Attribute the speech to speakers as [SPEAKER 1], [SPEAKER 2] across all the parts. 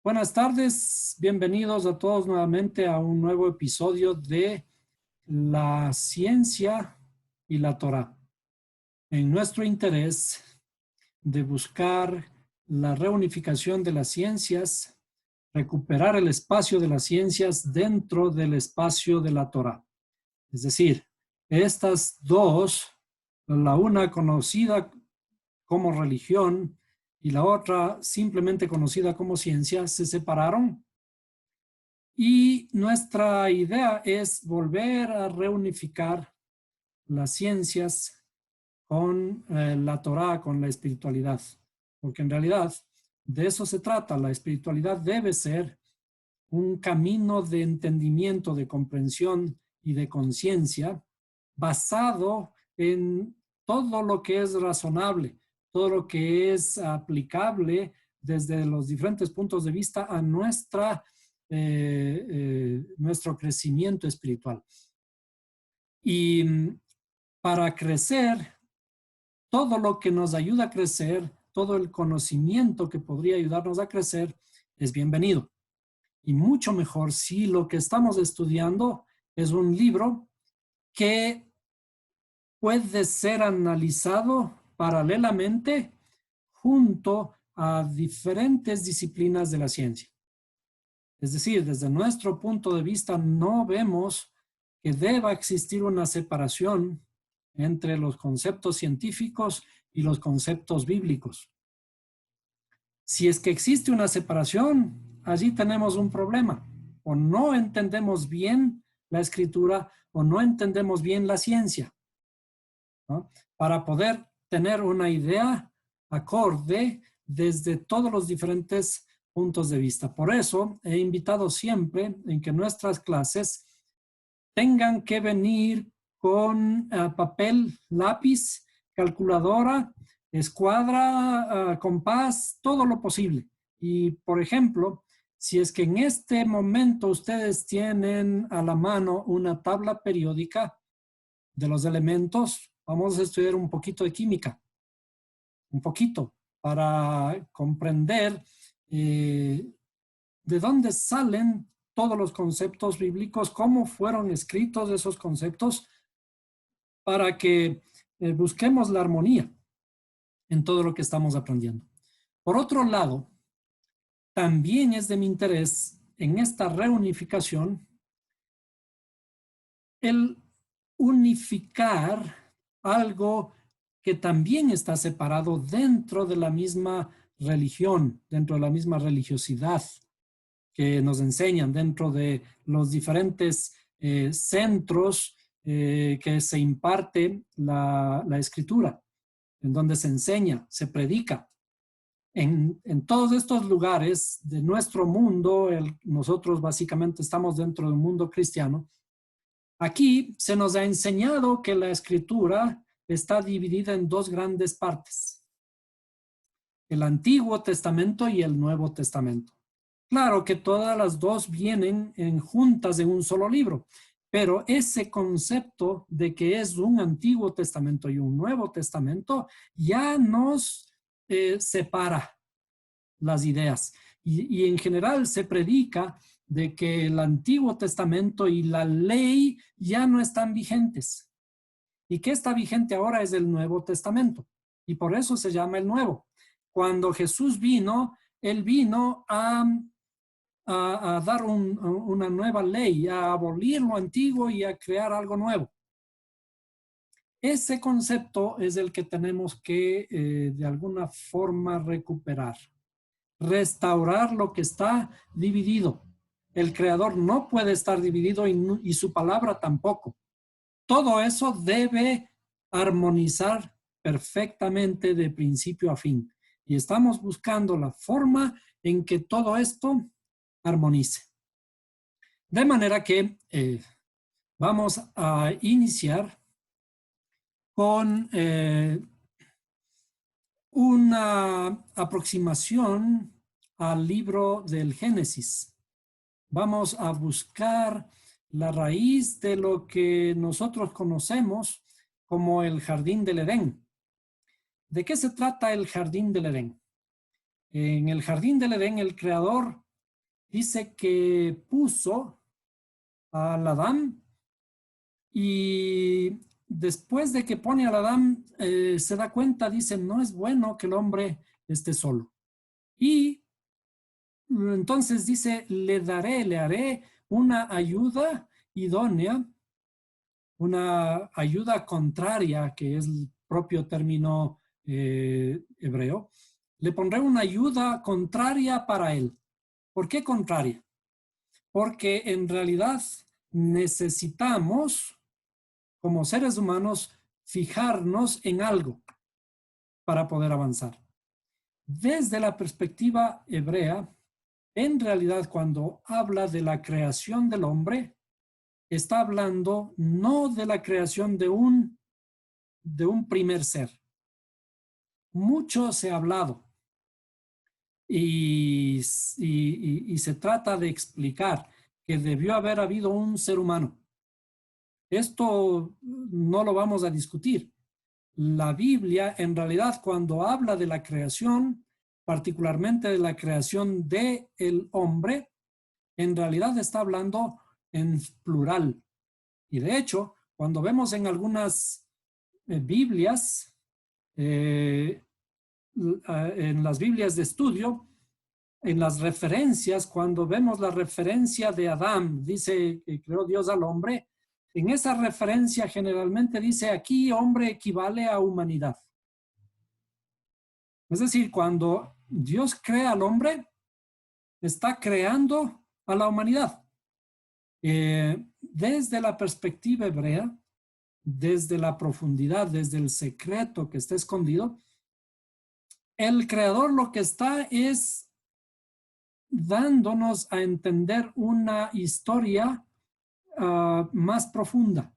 [SPEAKER 1] Buenas tardes, bienvenidos a todos nuevamente a un nuevo episodio de La Ciencia y la Torá. En nuestro interés de buscar la reunificación de las ciencias, recuperar el espacio de las ciencias dentro del espacio de la Torá. Es decir, estas dos, la una conocida como religión y la otra simplemente conocida como ciencia, se separaron. Y nuestra idea es volver a reunificar las ciencias con la Torá, con la espiritualidad. Porque en realidad de eso se trata. La espiritualidad debe ser un camino de entendimiento, de comprensión y de conciencia basado en todo lo que es razonable, todo lo que es aplicable desde los diferentes puntos de vista a nuestro crecimiento espiritual. Y para crecer, todo lo que nos ayuda a crecer, todo el conocimiento que podría ayudarnos a crecer, es bienvenido. Y mucho mejor si lo que estamos estudiando es un libro que puede ser analizado paralelamente junto a diferentes disciplinas de la ciencia. Es decir, desde nuestro punto de vista no vemos que deba existir una separación entre los conceptos científicos y los conceptos bíblicos. Si es que existe una separación, allí tenemos un problema. O no entendemos bien la escritura o no entendemos bien la ciencia, ¿no? Para poder tener una idea acorde desde todos los diferentes puntos de vista. Por eso he invitado siempre en que nuestras clases tengan que venir con papel, lápiz, calculadora, escuadra, compás, todo lo posible. Y, por ejemplo, si es que en este momento ustedes tienen a la mano una tabla periódica de los elementos, vamos a estudiar un poquito de química, un poquito, para comprender de dónde salen todos los conceptos bíblicos, cómo fueron escritos esos conceptos, para que busquemos la armonía en todo lo que estamos aprendiendo. Por otro lado, también es de mi interés en esta reunificación el unificar algo que también está separado dentro de la misma religión, dentro de la misma religiosidad que nos enseñan, dentro de los diferentes centros que se imparte la escritura, en donde se enseña, se predica. En todos estos lugares de nuestro mundo, nosotros básicamente estamos dentro del mundo cristiano. Aquí se nos ha enseñado que la escritura está dividida en dos grandes partes: el Antiguo Testamento y el Nuevo Testamento. Claro que todas las dos vienen juntas en un solo libro, pero ese concepto de que es un Antiguo Testamento y un Nuevo Testamento ya nos separa las ideas. Y en general se predica de que el Antiguo Testamento y la ley ya no están vigentes. Y que está vigente ahora es el Nuevo Testamento. Y por eso se llama el Nuevo. Cuando Jesús vino, Él vino a dar una nueva ley, a abolir lo antiguo y a crear algo nuevo. Ese concepto es el que tenemos que de alguna forma recuperar, restaurar lo que está dividido. El creador no puede estar dividido y su palabra tampoco. Todo eso debe armonizar perfectamente de principio a fin. Y estamos buscando la forma en que todo esto armonice. De manera que vamos a iniciar con una aproximación al libro del Génesis. Vamos a buscar la raíz de lo que nosotros conocemos como el Jardín del Edén. ¿De qué se trata el Jardín del Edén? En el Jardín del Edén, el Creador dice que puso al Adán y después de que pone al Adán, se da cuenta, dice, no es bueno que el hombre esté solo. Y entonces dice, le haré una ayuda idónea, una ayuda contraria, que es el propio término hebreo. Le pondré una ayuda contraria para él. ¿Por qué contraria? Porque en realidad necesitamos, como seres humanos, fijarnos en algo para poder avanzar. Desde la perspectiva hebrea, en realidad cuando habla de la creación del hombre, está hablando no de la creación de un primer ser. Mucho se ha hablado y se trata de explicar que debió haber habido un ser humano. Esto no lo vamos a discutir. La Biblia, en realidad, cuando habla de la creación, particularmente de la creación del hombre, en realidad está hablando en plural. Y de hecho, cuando vemos en algunas Biblias, en las Biblias de estudio, en las referencias, cuando vemos la referencia de Adán, dice que creó Dios al hombre, en esa referencia generalmente dice aquí hombre equivale a humanidad. Es decir, cuando Dios crea al hombre, está creando a la humanidad. Desde la perspectiva hebrea, desde la profundidad, desde el secreto que está escondido, el creador lo que está es dándonos a entender una historia más profunda.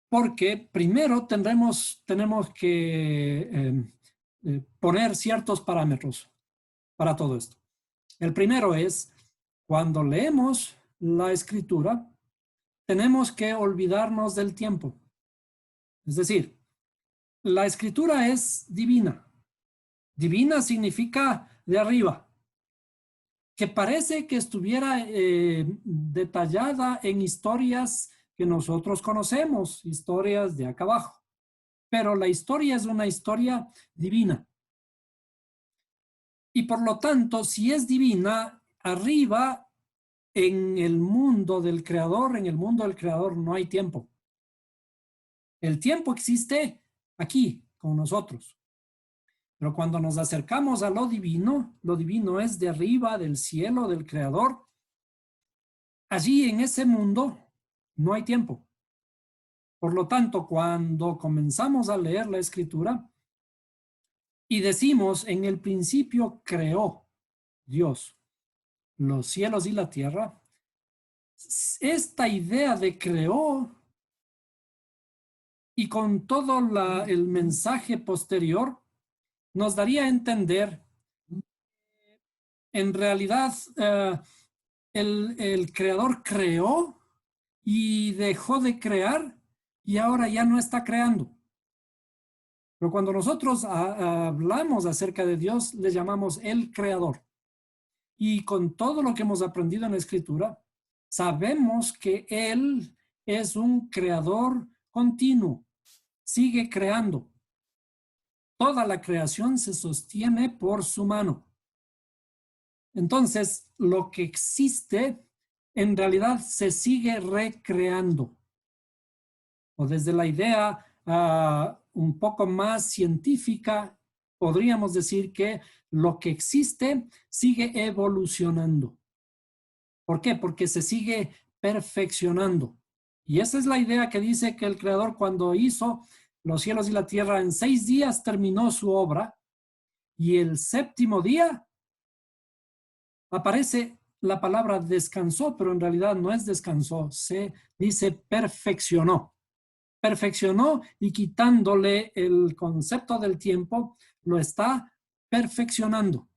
[SPEAKER 1] Porque primero tenemos que poner ciertos parámetros para todo esto. El primero es, cuando leemos la escritura, tenemos que olvidarnos del tiempo. Es decir, la escritura es divina. Divina significa de arriba, que parece que estuviera detallada en historias que nosotros conocemos, historias de acá abajo. Pero la historia es una historia divina. Y por lo tanto, si es divina, arriba en el mundo del creador, no hay tiempo. El tiempo existe aquí con nosotros. Pero cuando nos acercamos a lo divino es de arriba, del cielo, del creador. Allí en ese mundo no hay tiempo. Por lo tanto, cuando comenzamos a leer la escritura y decimos, en el principio creó Dios los cielos y la tierra, esta idea de creó y con todo el mensaje posterior nos daría a entender, en realidad, el creador creó y dejó de crear y ahora ya no está creando. Pero cuando nosotros hablamos acerca de Dios, le llamamos el creador. Y con todo lo que hemos aprendido en la escritura, sabemos que Él es un creador continuo, sigue creando. Toda la creación se sostiene por su mano. Entonces, lo que existe en realidad se sigue recreando. O desde la idea un poco más científica, podríamos decir que lo que existe sigue evolucionando. ¿Por qué? Porque se sigue perfeccionando. Y esa es la idea que dice que el creador, cuando hizo los cielos y la tierra, en 6 días terminó su obra, y el séptimo día aparece la palabra descansó, pero en realidad no es descansó, se dice perfeccionó. Perfeccionó, y quitándole el concepto del tiempo, lo está perfeccionando.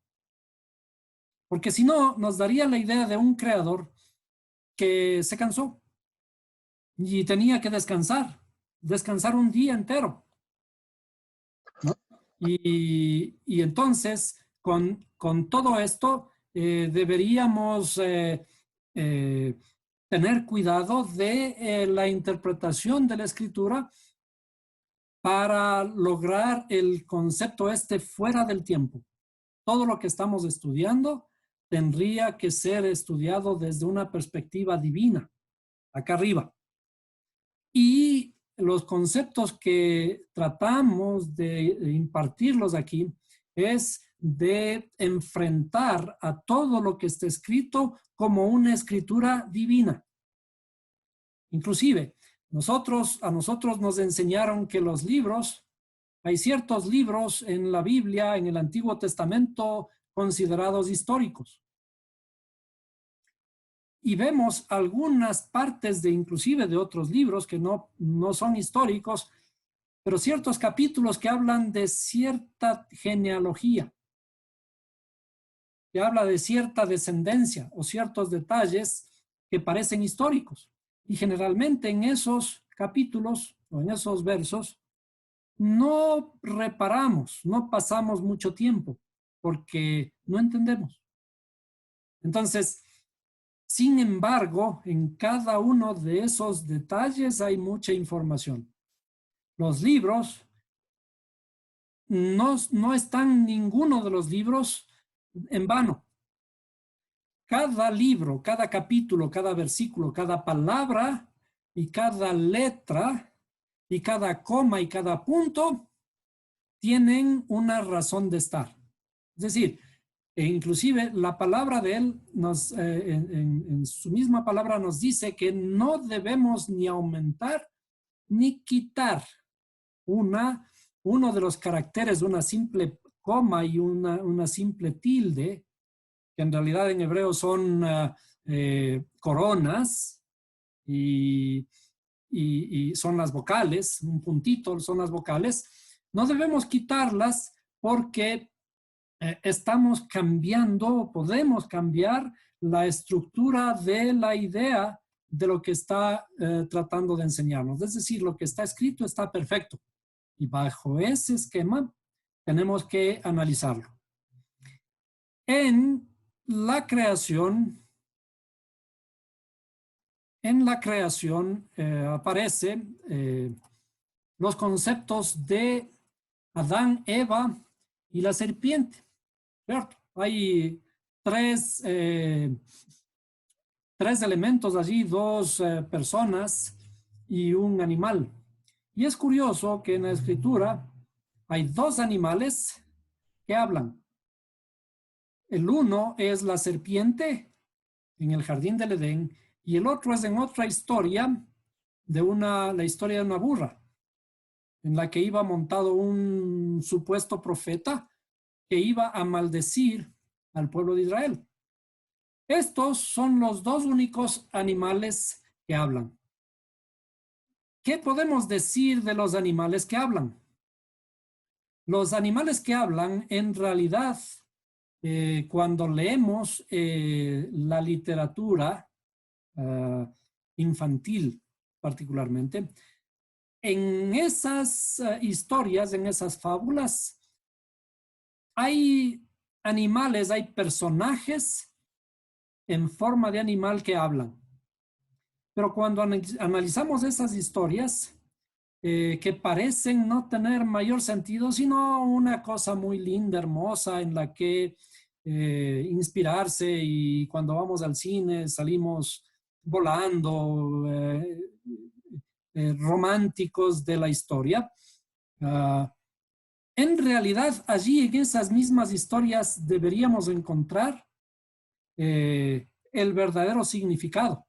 [SPEAKER 1] Porque si no, nos daría la idea de un creador que se cansó y tenía que descansar un día entero, ¿no? Y entonces, con todo esto, deberíamos tener cuidado de la interpretación de la Escritura para lograr el concepto fuera del tiempo. Todo lo que estamos estudiando tendría que ser estudiado desde una perspectiva divina, acá arriba. Y los conceptos que tratamos de impartirlos aquí es de enfrentar a todo lo que está escrito como una escritura divina. Inclusive, a nosotros nos enseñaron que los libros, hay ciertos libros en la Biblia, en el Antiguo Testamento, considerados históricos. Y vemos algunas partes inclusive de otros libros que no son históricos, pero ciertos capítulos que hablan de cierta genealogía, que habla de cierta descendencia o ciertos detalles que parecen históricos. Y generalmente en esos capítulos o en esos versos no reparamos, no pasamos mucho tiempo porque no entendemos. Entonces, sin embargo, en cada uno de esos detalles hay mucha información. Los libros, no están ninguno de los libros en vano. Cada libro, cada capítulo, cada versículo, cada palabra y cada letra y cada coma y cada punto tienen una razón de estar. Es decir, inclusive la palabra de él en su misma palabra nos dice que no debemos ni aumentar ni quitar uno de los caracteres, una simple coma y una simple tilde, que en realidad en hebreo son coronas y son las vocales, un puntito son las vocales. No debemos quitarlas porque estamos cambiando, podemos cambiar la estructura de la idea de lo que está tratando de enseñarnos. Es decir, lo que está escrito está perfecto. Y bajo ese esquema tenemos que analizarlo. En la creación aparecen los conceptos de Adán, Eva y la serpiente, ¿cierto? Hay tres elementos allí, dos personas y un animal. Y es curioso que en la escritura hay dos animales que hablan. El uno es la serpiente en el jardín del Edén y el otro es en otra historia, la historia de una burra, en la que iba montado un supuesto profeta que iba a maldecir al pueblo de Israel. Estos son los dos únicos animales que hablan. ¿Qué podemos decir de los animales que hablan? Los animales que hablan, en realidad, cuando leemos la literatura infantil particularmente, en esas historias, en esas fábulas, hay animales, hay personajes en forma de animal que hablan. Pero cuando analizamos esas historias, que parecen no tener mayor sentido, sino una cosa muy linda, hermosa, en la que inspirarse, y cuando vamos al cine salimos volando, románticos de la historia. En realidad, allí en esas mismas historias deberíamos encontrar el verdadero significado.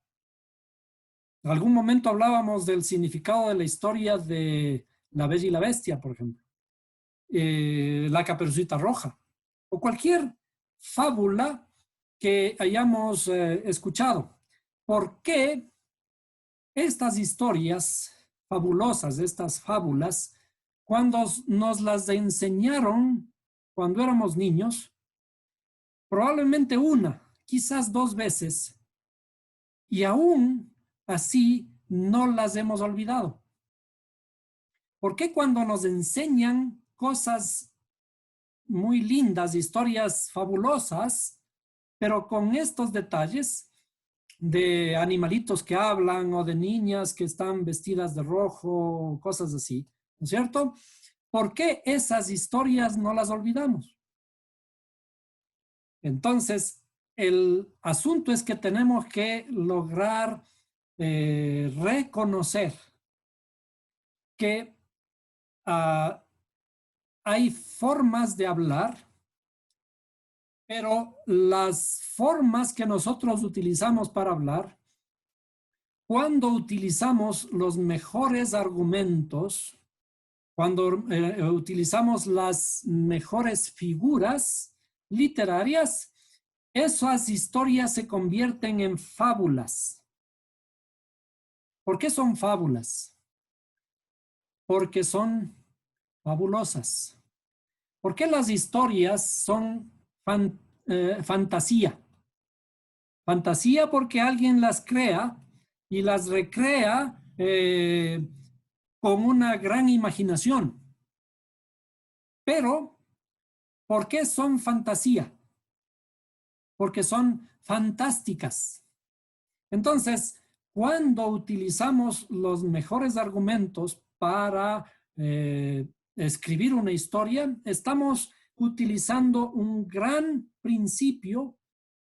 [SPEAKER 1] En algún momento hablábamos del significado de la historia de La Bella y la Bestia, por ejemplo, La Caperucita Roja, o cualquier fábula que hayamos escuchado. ¿Por qué estas historias fabulosas, estas fábulas, cuando nos las enseñaron cuando éramos niños, probablemente una, quizás dos veces, y aún así no las hemos olvidado? ¿Por qué cuando nos enseñan cosas muy lindas, historias fabulosas, pero con estos detalles de animalitos que hablan o de niñas que están vestidas de rojo, cosas así, ¿no es cierto? ¿Por qué esas historias no las olvidamos? Entonces, el asunto es que tenemos que lograr reconocer que hay formas de hablar, pero las formas que nosotros utilizamos para hablar, cuando utilizamos los mejores argumentos, cuando utilizamos las mejores figuras literarias, esas historias se convierten en fábulas. ¿Por qué son fábulas? Porque son fabulosas. ¿Por qué las historias son fantasía? Fantasía porque alguien las crea y las recrea con una gran imaginación. Pero, ¿por qué son fantasía? Porque son fantásticas. Entonces, cuando utilizamos los mejores argumentos para escribir una historia, estamos utilizando un gran principio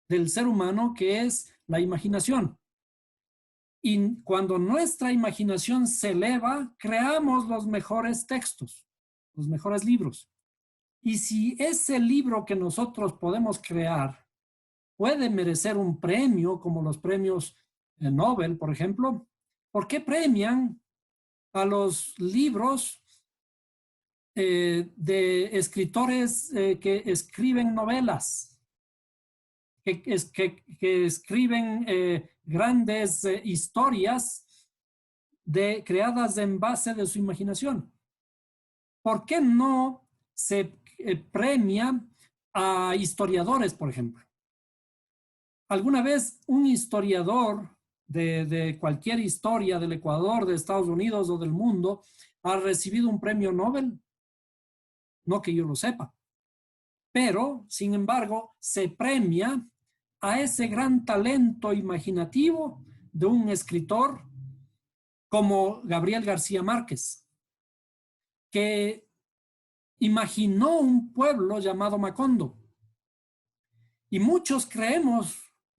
[SPEAKER 1] del ser humano que es la imaginación. Y cuando nuestra imaginación se eleva, creamos los mejores textos, los mejores libros. Y si ese libro que nosotros podemos crear puede merecer un premio, como los premios Nobel, por ejemplo, ¿por qué premian a los libros de escritores que escriben novelas, que escriben grandes historias creadas en base de su imaginación? ¿Por qué no se premia a historiadores, por ejemplo? ¿Alguna vez un historiador de cualquier historia del Ecuador, de Estados Unidos o del mundo ha recibido un premio Nobel? No que yo lo sepa. Pero, sin embargo, se premia a ese gran talento imaginativo de un escritor como Gabriel García Márquez, que imaginó un pueblo llamado Macondo. Y muchos creemos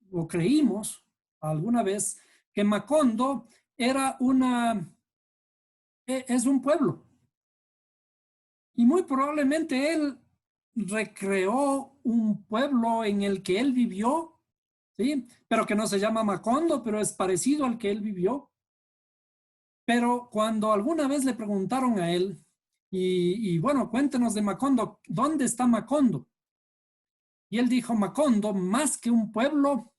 [SPEAKER 1] o creímos alguna vez que Macondo era es un pueblo. Y muy probablemente él recreó un pueblo en el que él vivió, ¿sí? Pero que no se llama Macondo, pero es parecido al que él vivió. Pero cuando alguna vez le preguntaron a él, y bueno, cuéntenos de Macondo, ¿dónde está Macondo? Y él dijo, Macondo, más que un pueblo,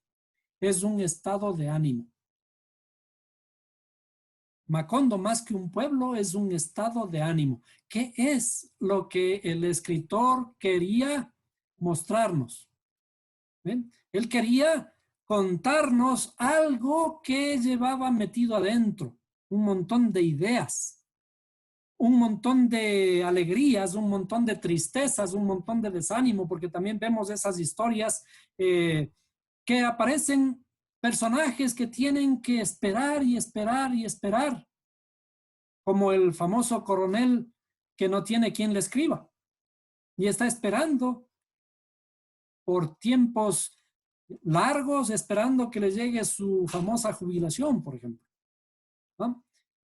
[SPEAKER 1] es un estado de ánimo. Macondo, más que un pueblo, es un estado de ánimo. ¿Qué es lo que el escritor quería mostrarnos? ¿Ven? Él quería contarnos algo que llevaba metido adentro, un montón de ideas, un montón de alegrías, un montón de tristezas, un montón de desánimo, porque también vemos esas historias que aparecen personajes que tienen que esperar y esperar y esperar, como el famoso coronel que no tiene quien le escriba y está esperando por tiempos largos, esperando que le llegue su famosa jubilación, por ejemplo, ¿no?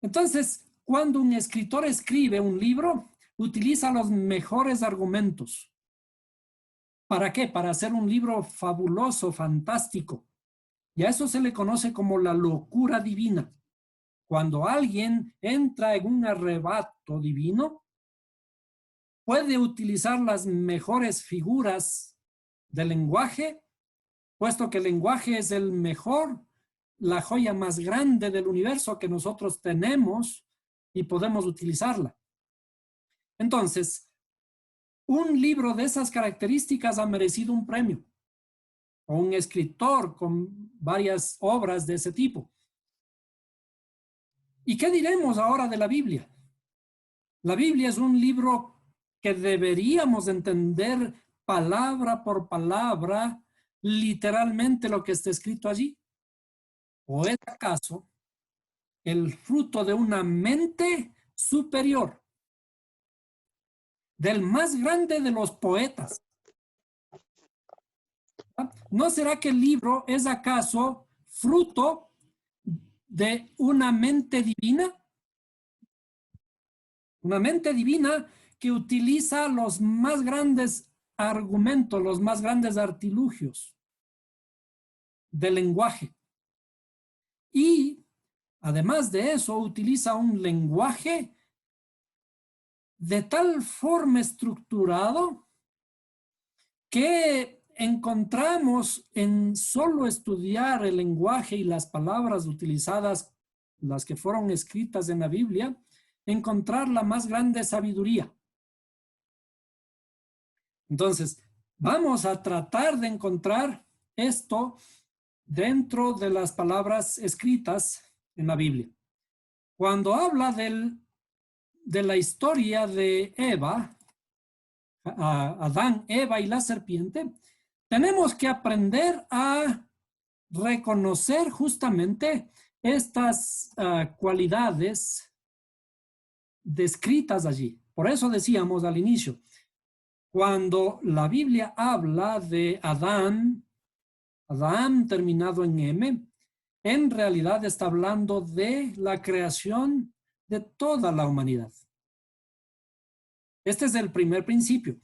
[SPEAKER 1] Entonces, cuando un escritor escribe un libro, utiliza los mejores argumentos. ¿Para qué? Para hacer un libro fabuloso, fantástico. Y a eso se le conoce como la locura divina. Cuando alguien entra en un arrebato divino, puede utilizar las mejores figuras del lenguaje, puesto que el lenguaje es el mejor, la joya más grande del universo que nosotros tenemos y podemos utilizarla. Entonces, un libro de esas características ha merecido un premio, o un escritor con varias obras de ese tipo. ¿Y qué diremos ahora de la Biblia? La Biblia es un libro que deberíamos entender palabra por palabra literalmente lo que está escrito allí? ¿O es acaso el fruto de una mente superior, del más grande de los poetas? ¿No será que el libro es acaso fruto de una mente divina? Una mente divina que utiliza los más grandes argumentos, los más grandes artilugios del lenguaje. Y además de eso, utiliza un lenguaje de tal forma estructurado que encontramos en solo estudiar el lenguaje y las palabras utilizadas, las que fueron escritas en la Biblia, encontrar la más grande sabiduría. Entonces, vamos a tratar de encontrar esto dentro de las palabras escritas en la Biblia. Cuando habla de la historia de Eva, Adán, Eva y la serpiente, tenemos que aprender a reconocer justamente estas cualidades descritas allí. Por eso decíamos al inicio, cuando la Biblia habla de Adán terminado en M, en realidad está hablando de la creación de toda la humanidad. Este es el primer principio.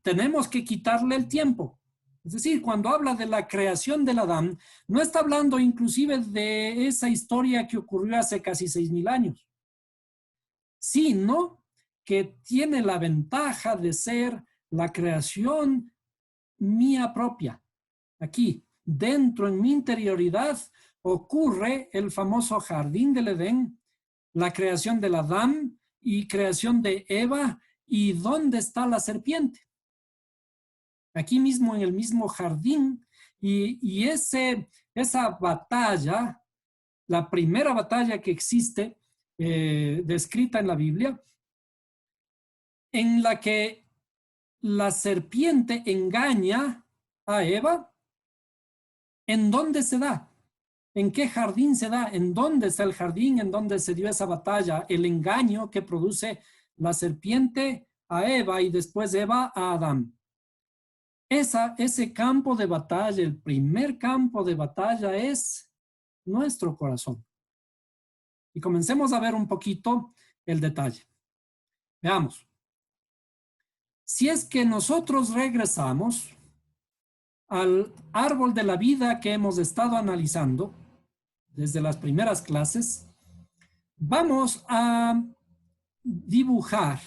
[SPEAKER 1] Tenemos que quitarle el tiempo. Es decir, cuando habla de la creación del Adán, no está hablando inclusive de esa historia que ocurrió hace casi 6,000 años, sino que tiene la ventaja de ser la creación mía propia. Aquí, dentro en mi interioridad, ocurre el famoso jardín del Edén, la creación del Adán y creación de Eva. ¿Y dónde está la serpiente? Aquí mismo, en el mismo jardín. Y esa batalla, la primera batalla que existe, descrita en la Biblia, en la que la serpiente engaña a Eva, ¿en dónde se da? ¿En qué jardín se da? ¿En dónde está el jardín en donde se dio esa batalla? El engaño que produce la serpiente a Eva y después Eva a Adán. Ese campo de batalla, el primer campo de batalla es nuestro corazón. Y comencemos a ver un poquito el detalle. Veamos. Si es que nosotros regresamos al árbol de la vida que hemos estado analizando desde las primeras clases, vamos a dibujar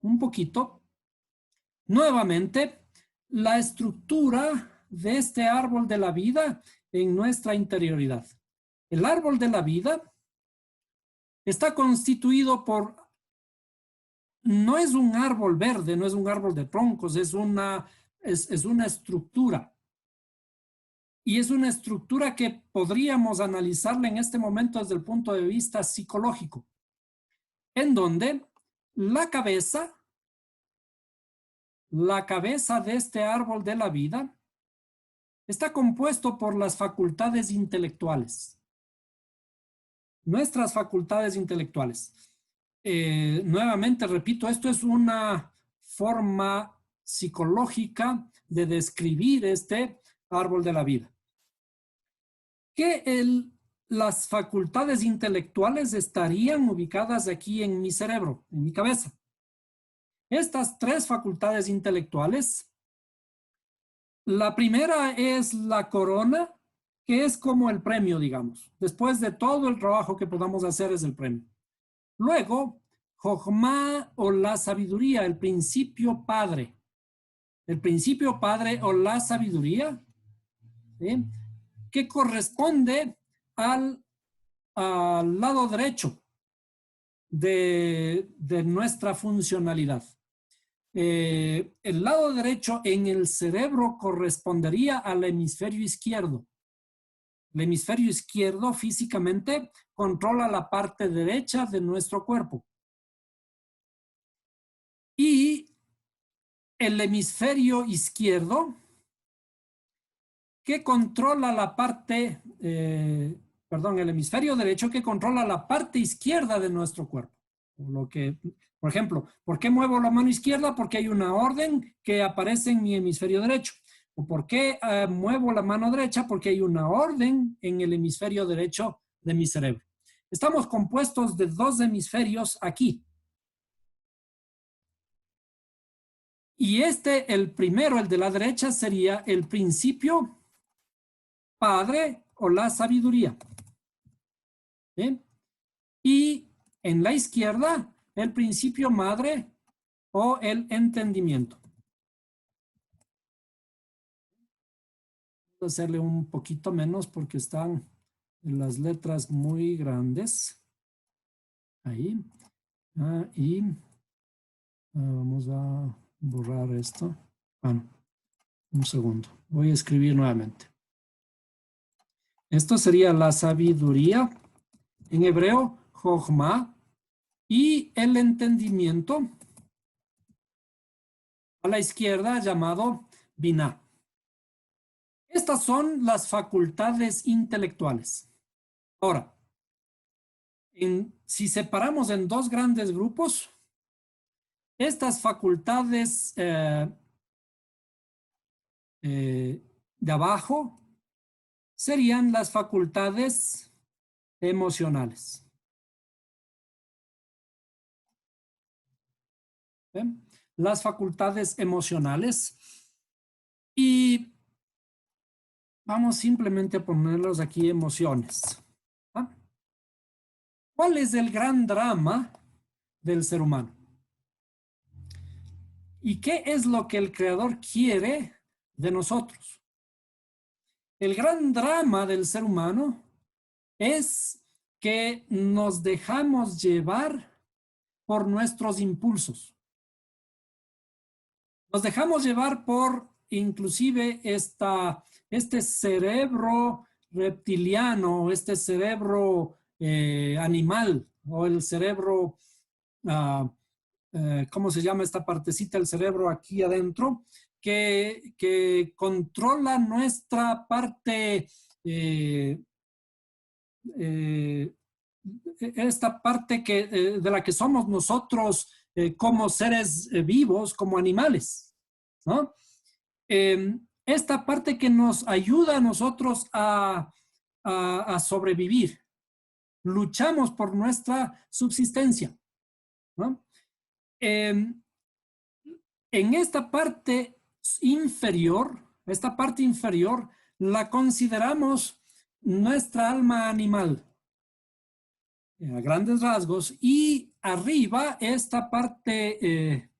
[SPEAKER 1] un poquito nuevamente la estructura de este árbol de la vida en nuestra interioridad. El árbol de la vida está constituido por, no es un árbol verde, no es un árbol de troncos, es una estructura. Y es una estructura que podríamos analizarla en este momento desde el punto de vista psicológico, en donde la cabeza de este árbol de la vida está compuesto por las facultades intelectuales. Nuestras facultades intelectuales. Nuevamente, repito, esto es una forma psicológica de describir este árbol de la vida. Que las facultades intelectuales estarían ubicadas aquí en mi cerebro, en mi cabeza. Estas tres facultades intelectuales, la primera es la corona, que es como el premio, digamos. Después de todo el trabajo que podamos hacer es el premio. Luego, Jochma o la sabiduría, el principio padre. El principio padre o la sabiduría, ¿sí?, que corresponde al lado derecho de nuestra funcionalidad. El lado derecho en el cerebro correspondería al hemisferio izquierdo. El hemisferio izquierdo físicamente controla la parte derecha de nuestro cuerpo. Y el hemisferio izquierdo que controla la parte, perdón, el hemisferio derecho que controla la parte izquierda de nuestro cuerpo. Lo que, por ejemplo, ¿por qué muevo la mano izquierda? Porque hay una orden que aparece en mi hemisferio derecho. ¿O por qué muevo la mano derecha? Porque hay una orden en el hemisferio derecho de mi cerebro. Estamos compuestos de dos hemisferios aquí. Y el primero, el de la derecha, sería el principio padre o la sabiduría. ¿Bien? Y en la izquierda, el principio madre o el entendimiento. Voy a hacerle un poquito menos porque están las letras muy grandes. Ahí. Y vamos a borrar esto. Bueno, un segundo. Voy a escribir nuevamente. Esto sería la sabiduría. En hebreo, Jochma. Y el entendimiento a la izquierda llamado Binah. Estas son las facultades intelectuales. Ahora, si separamos en dos grandes grupos, estas facultades de abajo serían las facultades emocionales. ¿Ven? Las facultades emocionales. Y vamos simplemente a ponerlos aquí emociones. ¿Ah? ¿Cuál es el gran drama del ser humano? ¿Y qué es lo que el Creador quiere de nosotros? El gran drama del ser humano es que nos dejamos llevar por nuestros impulsos. Nos dejamos llevar por inclusive este cerebro reptiliano, este cerebro animal o el cerebro, ¿cómo se llama esta partecita del cerebro aquí adentro? Que controla nuestra parte, esta parte de la que somos nosotros como seres vivos, como animales, ¿no? Esta parte que nos ayuda a nosotros a sobrevivir. Luchamos por nuestra subsistencia, ¿no? En esta parte inferior la consideramos nuestra alma animal, a grandes rasgos, y arriba esta parte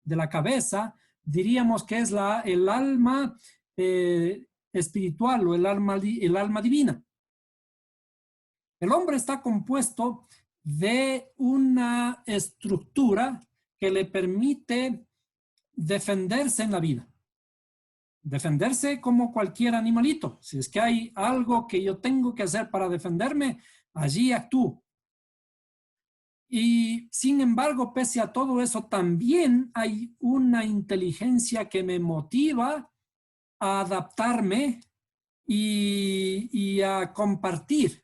[SPEAKER 1] de la cabeza, diríamos que es el alma espiritual o el alma divina. El hombre está compuesto de una estructura que le permite defenderse en la vida. Defenderse como cualquier animalito. Si es que hay algo que yo tengo que hacer para defenderme, allí actúo. Y sin embargo, pese a todo eso, también hay una inteligencia que me motiva a adaptarme y a compartir.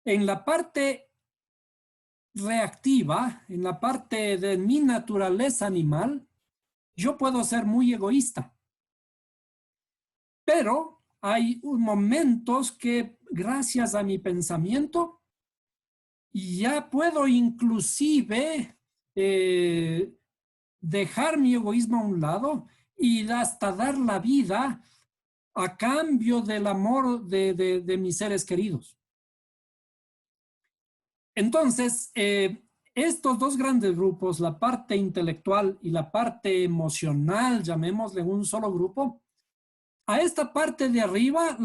[SPEAKER 1] En la parte reactiva, en la parte de mi naturaleza animal, yo puedo ser muy egoísta. Pero hay momentos que, gracias a mi pensamiento, ya puedo inclusive dejar mi egoísmo a un lado y hasta dar la vida a cambio del amor de mis seres queridos. Entonces, estos dos grandes grupos, la parte intelectual y la parte emocional, llamémosle un solo grupo, a esta parte de arriba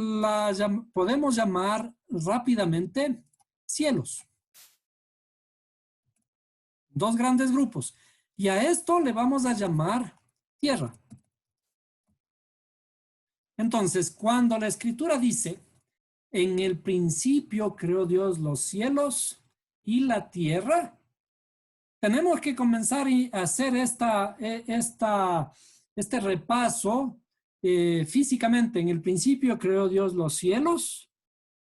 [SPEAKER 1] podemos llamar rápidamente cielos. Dos grandes grupos. Y a esto le vamos a llamar tierra. Entonces, cuando la Escritura dice, en el principio creó Dios los cielos y la tierra, tenemos que comenzar a hacer este repaso físicamente, en el principio creó Dios los cielos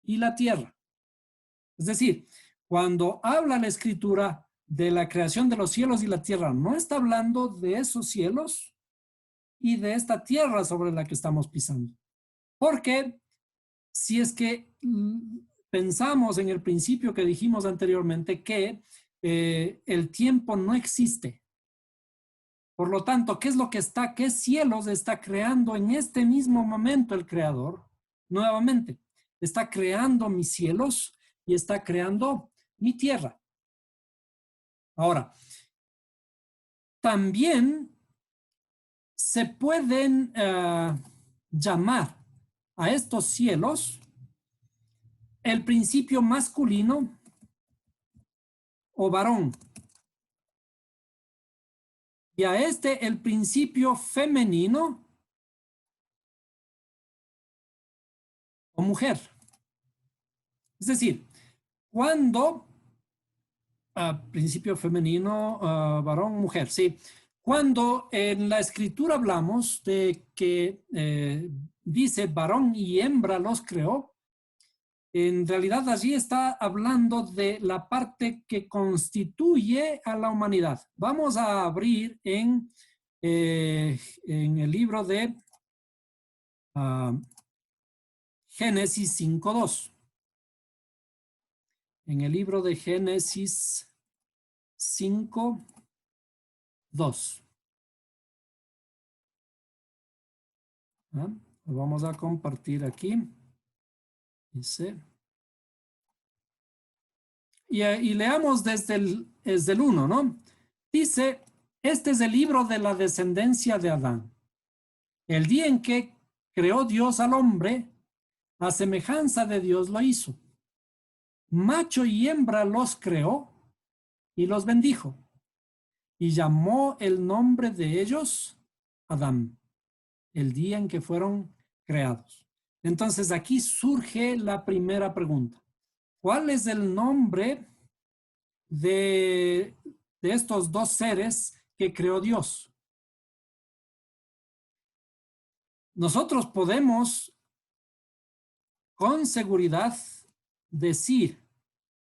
[SPEAKER 1] y la tierra. Es decir, cuando habla la Escritura de la creación de los cielos y la tierra, no está hablando de esos cielos y de esta tierra sobre la que estamos pisando. Porque si es que pensamos en el principio que dijimos anteriormente que el tiempo no existe. Por lo tanto, ¿qué es lo que está, qué cielos está creando en este mismo momento el Creador? Nuevamente, está creando mis cielos y está creando mi tierra. Ahora, también se pueden llamar a estos cielos el principio masculino o varón. Y a este el principio femenino o mujer. Es decir, cuando, principio femenino, varón, mujer, sí. Cuando en la Escritura hablamos de que dice varón y hembra los creó, en realidad allí está hablando de la parte que constituye a la humanidad. Vamos a abrir en el libro de Génesis 5:2. En el libro de Génesis 5:2. Lo vamos a compartir aquí. Dice. Y leamos desde el 1, ¿no? Dice, este es el libro de la descendencia de Adán. El día en que creó Dios al hombre, a semejanza de Dios lo hizo. Macho y hembra los creó y los bendijo. Y llamó el nombre de ellos Adán, el día en que fueron creados. Entonces aquí surge la primera pregunta. ¿Cuál es el nombre de estos dos seres que creó Dios? Nosotros podemos con seguridad decir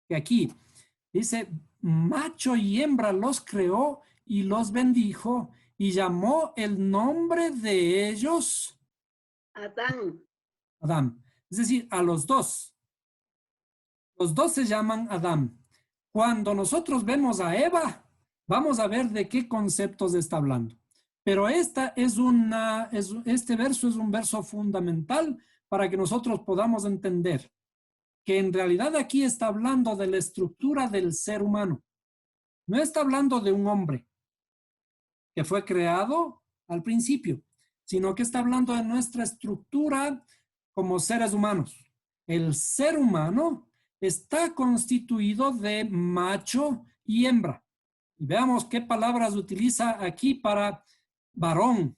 [SPEAKER 1] que aquí dice, macho y hembra los creó y los bendijo y llamó el nombre de ellos
[SPEAKER 2] Adán.
[SPEAKER 1] Adán. Es decir, a los dos. Los dos se llaman Adán. Cuando nosotros vemos a Eva, vamos a ver de qué conceptos está hablando. Pero este verso es un verso fundamental para que nosotros podamos entender que en realidad aquí está hablando de la estructura del ser humano. No está hablando de un hombre que fue creado al principio, sino que está hablando de nuestra estructura como seres humanos. El ser humano está constituido de macho y hembra. Y veamos qué palabras utiliza aquí para varón.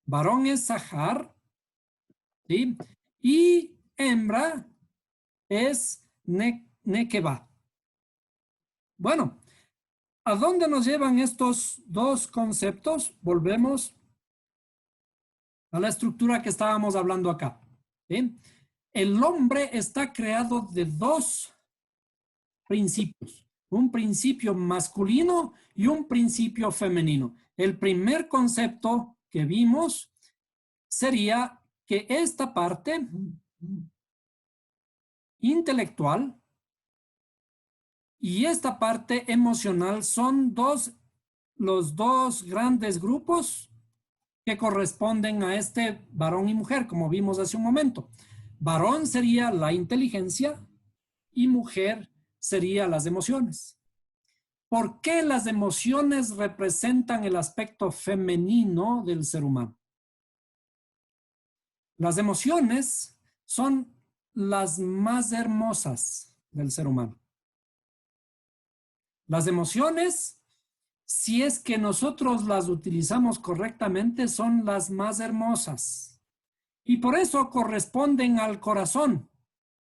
[SPEAKER 1] Varón es Zahar, ¿sí? Y hembra es Nekeba. Bueno, ¿a dónde nos llevan estos dos conceptos? Volvemos a la estructura que estábamos hablando acá. ¿Sí? El hombre está creado de dos principios, un principio masculino y un principio femenino. El primer concepto que vimos sería que esta parte intelectual y esta parte emocional son los dos grandes grupos que corresponden a este varón y mujer, como vimos hace un momento. Varón sería la inteligencia y mujer sería las emociones. ¿Por qué las emociones representan el aspecto femenino del ser humano? Las emociones son las más hermosas del ser humano. Las emociones, si es que nosotros las utilizamos correctamente, son las más hermosas. Y por eso corresponden al corazón.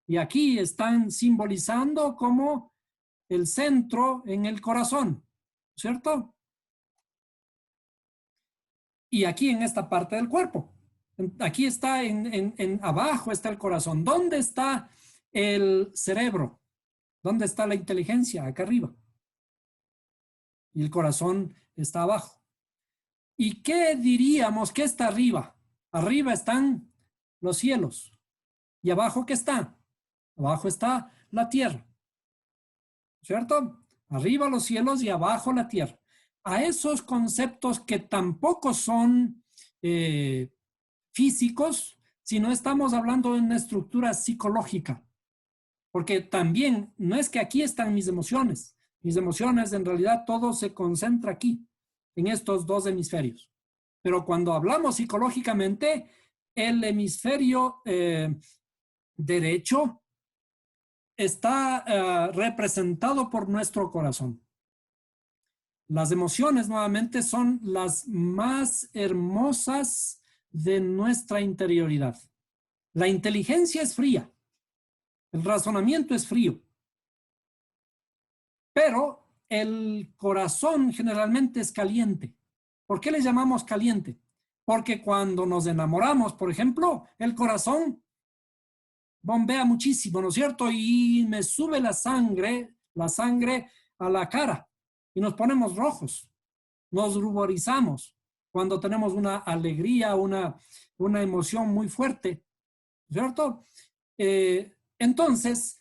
[SPEAKER 1] Y aquí están simbolizando como el centro en el corazón, ¿cierto? Y aquí en esta parte del cuerpo. Aquí está abajo está el corazón. ¿Dónde está el cerebro? ¿Dónde está la inteligencia? Acá arriba. Y el corazón está abajo. ¿Y qué diríamos que está arriba? Arriba están los cielos. ¿Y abajo qué está? Abajo está la tierra. ¿Cierto? Arriba los cielos y abajo la tierra. A esos conceptos que tampoco son físicos, sino estamos hablando de una estructura psicológica. Porque también no es que aquí están mis emociones. Mis emociones, en realidad, todo se concentra aquí, en estos dos hemisferios. Pero cuando hablamos psicológicamente, el hemisferio derecho está representado por nuestro corazón. Las emociones, nuevamente, son las más hermosas de nuestra interioridad. La inteligencia es fría. El razonamiento es frío. Pero el corazón generalmente es caliente. ¿Por qué le llamamos caliente? Porque cuando nos enamoramos, por ejemplo, el corazón bombea muchísimo, ¿no es cierto? Y me sube la sangre a la cara y nos ponemos rojos, nos ruborizamos cuando tenemos una alegría, una emoción muy fuerte, ¿cierto? Entonces,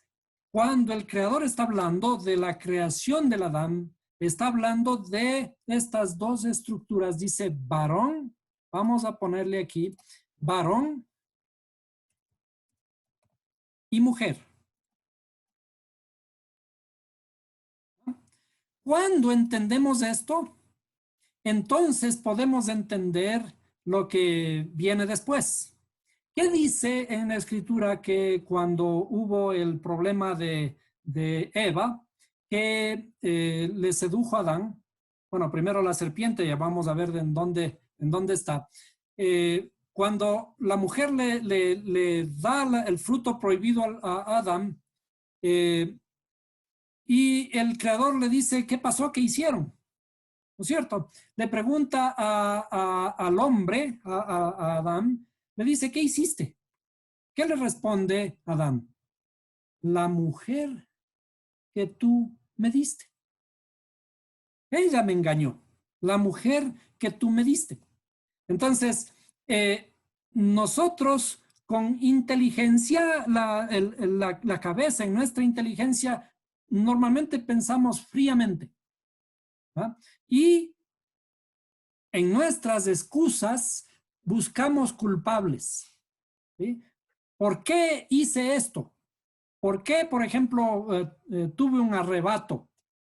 [SPEAKER 1] cuando el creador está hablando de la creación del Adán, está hablando de estas dos estructuras. Dice varón, vamos a ponerle aquí, varón y mujer. Cuando entendemos esto, entonces podemos entender lo que viene después. ¿Qué dice en la escritura que cuando hubo el problema de Eva, que le sedujo a Adán? Bueno, primero la serpiente, ya vamos a ver en dónde está. Cuando la mujer le da el fruto prohibido a Adán, y el creador le dice, ¿qué pasó? ¿Qué hicieron? ¿No es cierto? Le pregunta al hombre, a Adán, le dice, ¿qué hiciste? ¿Qué le responde Adán? La mujer que tú me diste. Ella me engañó. La mujer que tú me diste. Entonces, nosotros con inteligencia, la cabeza, en nuestra inteligencia, normalmente pensamos fríamente. ¿Ah? Y en nuestras excusas buscamos culpables. ¿Sí? ¿Por qué hice esto? ¿Por qué, por ejemplo, tuve un arrebato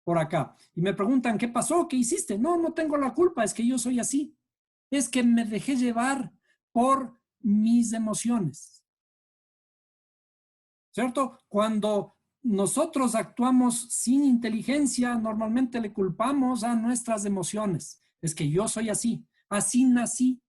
[SPEAKER 1] por acá? Y me preguntan, ¿qué pasó? ¿Qué hiciste? No, no tengo la culpa, es que yo soy así. Es que me dejé llevar por mis emociones. ¿Cierto? Cuando nosotros actuamos sin inteligencia, normalmente le culpamos a nuestras emociones. Es que yo soy así, así nací.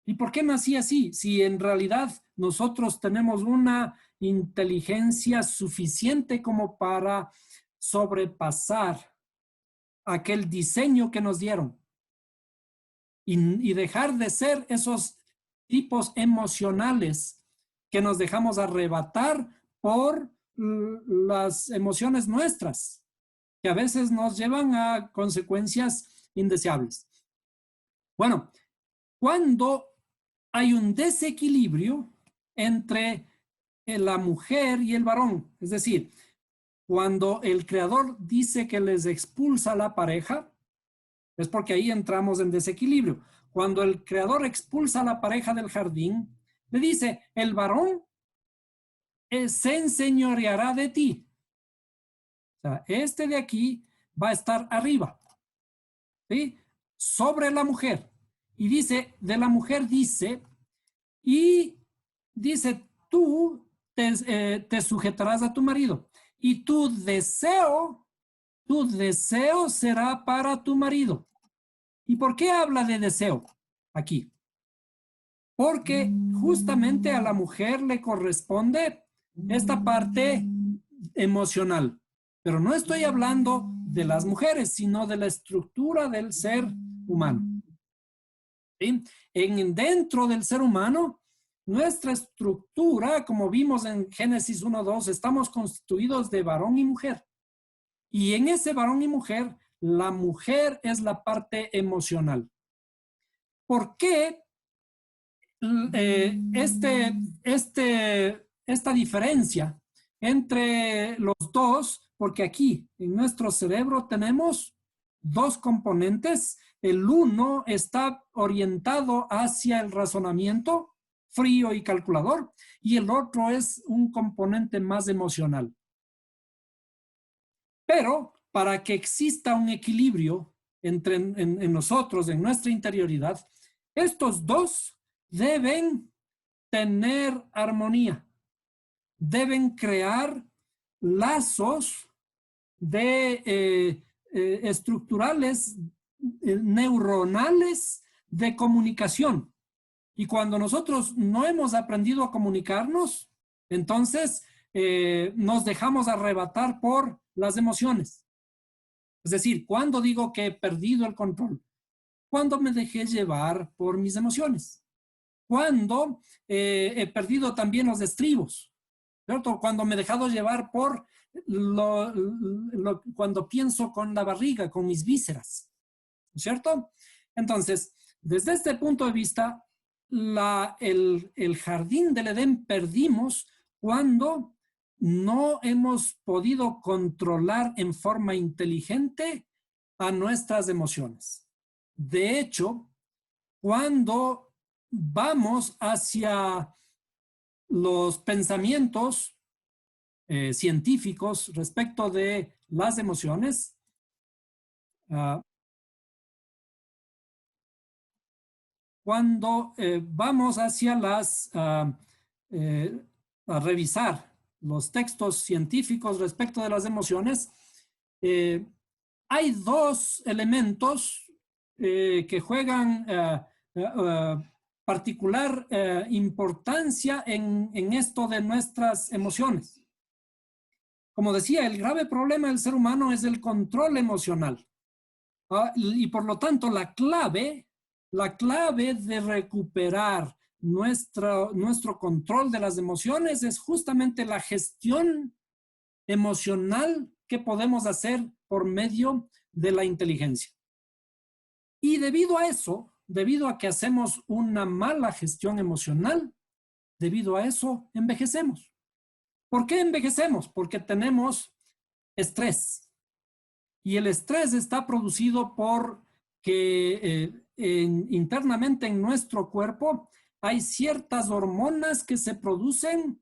[SPEAKER 1] ¿Y por qué nací así? Si en realidad nosotros tenemos una inteligencia suficiente como para sobrepasar aquel diseño que nos dieron y dejar de ser esos tipos emocionales que nos dejamos arrebatar por las emociones nuestras, que a veces nos llevan a consecuencias indeseables. Bueno, cuando hay un desequilibrio entre la mujer y el varón, es decir, cuando el creador dice que les expulsa a la pareja, es porque ahí entramos en desequilibrio. Cuando el creador expulsa a la pareja del jardín, le dice, el varón se enseñoreará de ti. O sea, este de aquí va a estar arriba, ¿sí? Sobre la mujer. Y dice, de la mujer dice, y dice, tú te sujetarás a tu marido y tu deseo será para tu marido. ¿Y por qué habla de deseo aquí? Porque justamente a la mujer le corresponde esta parte emocional. Pero no estoy hablando de las mujeres, sino de la estructura del ser humano. ¿sí? Dentro del ser humano, nuestra estructura, como vimos en Génesis 1:2, estamos constituidos de varón y mujer. Y en ese varón y mujer, la mujer es la parte emocional. ¿Por qué esta diferencia entre los dos? Porque aquí en nuestro cerebro tenemos dos componentes. El uno está orientado hacia el razonamiento frío y calculador, y el otro es un componente más emocional. Pero para que exista un equilibrio en nosotros, en nuestra interioridad, estos dos deben tener armonía, deben crear lazos estructurales, neuronales de comunicación. Y cuando nosotros no hemos aprendido a comunicarnos, entonces nos dejamos arrebatar por las emociones. Es decir, cuando digo que he perdido el control, cuando me dejé llevar por mis emociones, cuando he perdido también los estribos, ¿cierto? Cuando me he dejado llevar por cuando pienso con la barriga, con mis vísceras, ¿cierto? Entonces, desde este punto de vista, el jardín del Edén perdimos cuando no hemos podido controlar en forma inteligente a nuestras emociones. De hecho, cuando vamos hacia los pensamientos científicos respecto de las emociones, cuando vamos hacia a revisar los textos científicos respecto de las emociones, hay dos elementos que juegan particular importancia en esto de nuestras emociones. Como decía, el grave problema del ser humano es el control emocional. Y por lo tanto, la clave de recuperar nuestro control de las emociones es justamente la gestión emocional que podemos hacer por medio de la inteligencia. Y debido a eso, debido a que hacemos una mala gestión emocional, debido a eso envejecemos. ¿Por qué envejecemos? Porque tenemos estrés. Y el estrés está producido por que internamente en nuestro cuerpo hay ciertas hormonas que se producen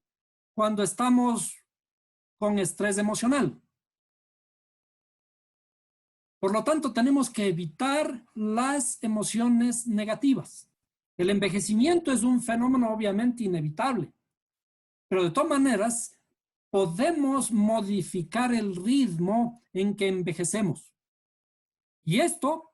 [SPEAKER 1] cuando estamos con estrés emocional. Por lo tanto, tenemos que evitar las emociones negativas. El envejecimiento es un fenómeno obviamente inevitable, pero de todas maneras podemos modificar el ritmo en que envejecemos. Y esto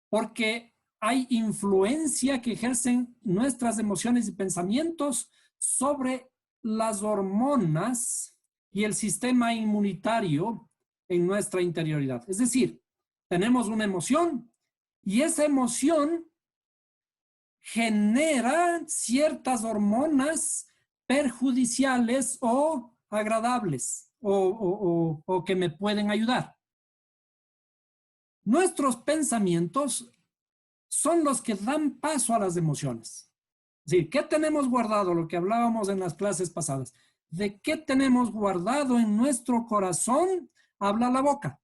[SPEAKER 1] porque hay influencia que ejercen nuestras emociones y pensamientos sobre las hormonas y el sistema inmunitario en nuestra interioridad. Es decir, tenemos una emoción y esa emoción genera ciertas hormonas perjudiciales o agradables o que me pueden ayudar. Nuestros pensamientos son los que dan paso a las emociones. Es decir, ¿qué tenemos guardado? Lo que hablábamos en las clases pasadas. ¿De qué tenemos guardado en nuestro corazón? Habla la boca.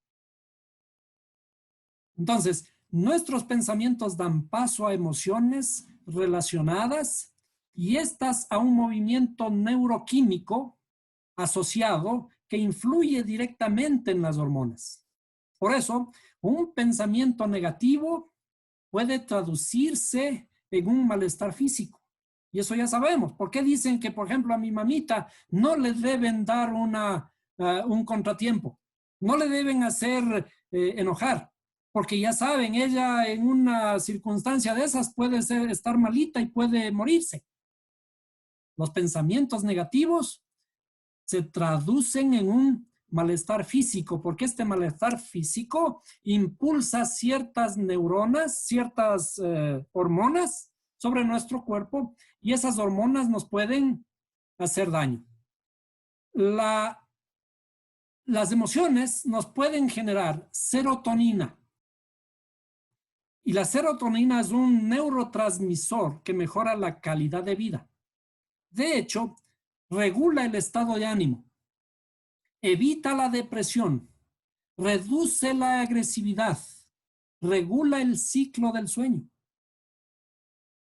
[SPEAKER 1] Entonces, nuestros pensamientos dan paso a emociones relacionadas y estas a un movimiento neuroquímico asociado que influye directamente en las hormonas. Por eso, un pensamiento negativo puede traducirse en un malestar físico. Y eso ya sabemos. ¿Por qué dicen que, por ejemplo, a mi mamita no le deben dar un contratiempo? No le deben hacer enojar. Porque ya saben, ella en una circunstancia de esas puede estar malita y puede morirse. Los pensamientos negativos se traducen en un malestar físico, porque este malestar físico impulsa ciertas neuronas, ciertas hormonas sobre nuestro cuerpo y esas hormonas nos pueden hacer daño. Las emociones nos pueden generar serotonina. Y la serotonina es un neurotransmisor que mejora la calidad de vida. De hecho, regula el estado de ánimo, evita la depresión, reduce la agresividad, regula el ciclo del sueño.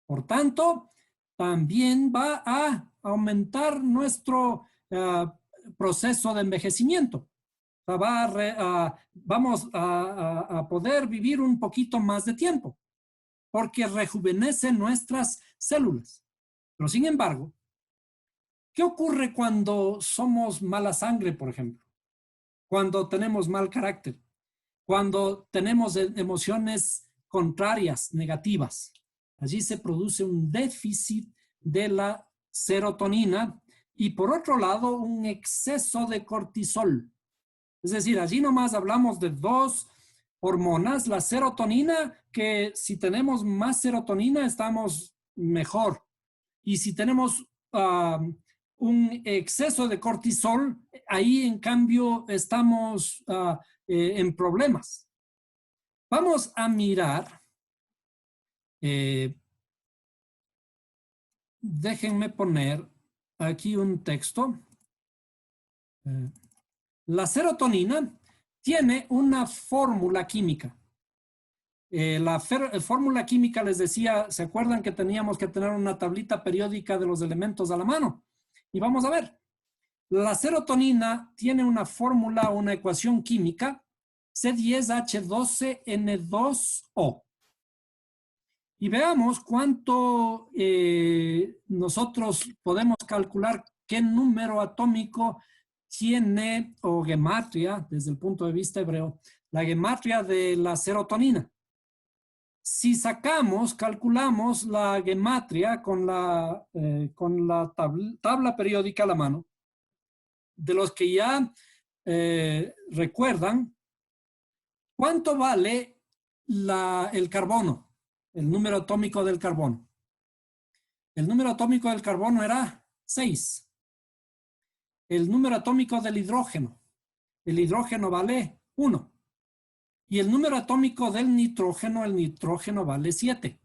[SPEAKER 1] Por tanto, también va a aumentar nuestro proceso de envejecimiento. O sea, vamos a poder vivir un poquito más de tiempo porque rejuvenece nuestras células. Pero sin embargo, ¿qué ocurre cuando somos mala sangre, por ejemplo? Cuando tenemos mal carácter, cuando tenemos emociones contrarias, negativas. Allí se produce un déficit de la serotonina y por otro lado un exceso de cortisol. Es decir, allí nomás hablamos de dos hormonas, la serotonina, que si tenemos más serotonina estamos mejor. Y si tenemos un exceso de cortisol, ahí en cambio estamos en problemas. Vamos a mirar, déjenme poner aquí un texto. La serotonina tiene una fórmula química. La fórmula química, les decía, ¿se acuerdan que teníamos que tener una tablita periódica de los elementos a la mano? Y vamos a ver. La serotonina tiene una fórmula, una ecuación química, C10H12N2O. Y veamos cuánto nosotros podemos calcular qué número atómico tiene, o gematria, desde el punto de vista hebreo, la gematria de la serotonina. Si calculamos la gematria con la tabla periódica a la mano, de los que ya recuerdan, ¿cuánto vale el carbono? El número atómico del carbono. El número atómico del carbono era 6. El número atómico del hidrógeno. El hidrógeno vale 1. Y el número atómico del nitrógeno, el nitrógeno vale 7.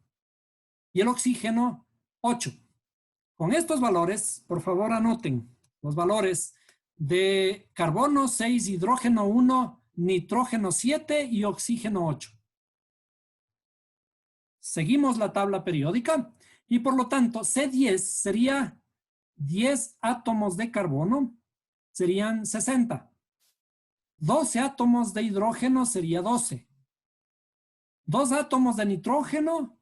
[SPEAKER 1] Y el oxígeno, 8. Con estos valores, por favor anoten los valores de carbono 6, hidrógeno 1, nitrógeno 7 y oxígeno 8. Seguimos la tabla periódica y por lo tanto C10 sería 10 átomos de carbono, serían 60. 12 átomos de hidrógeno sería 12. 2 átomos de nitrógeno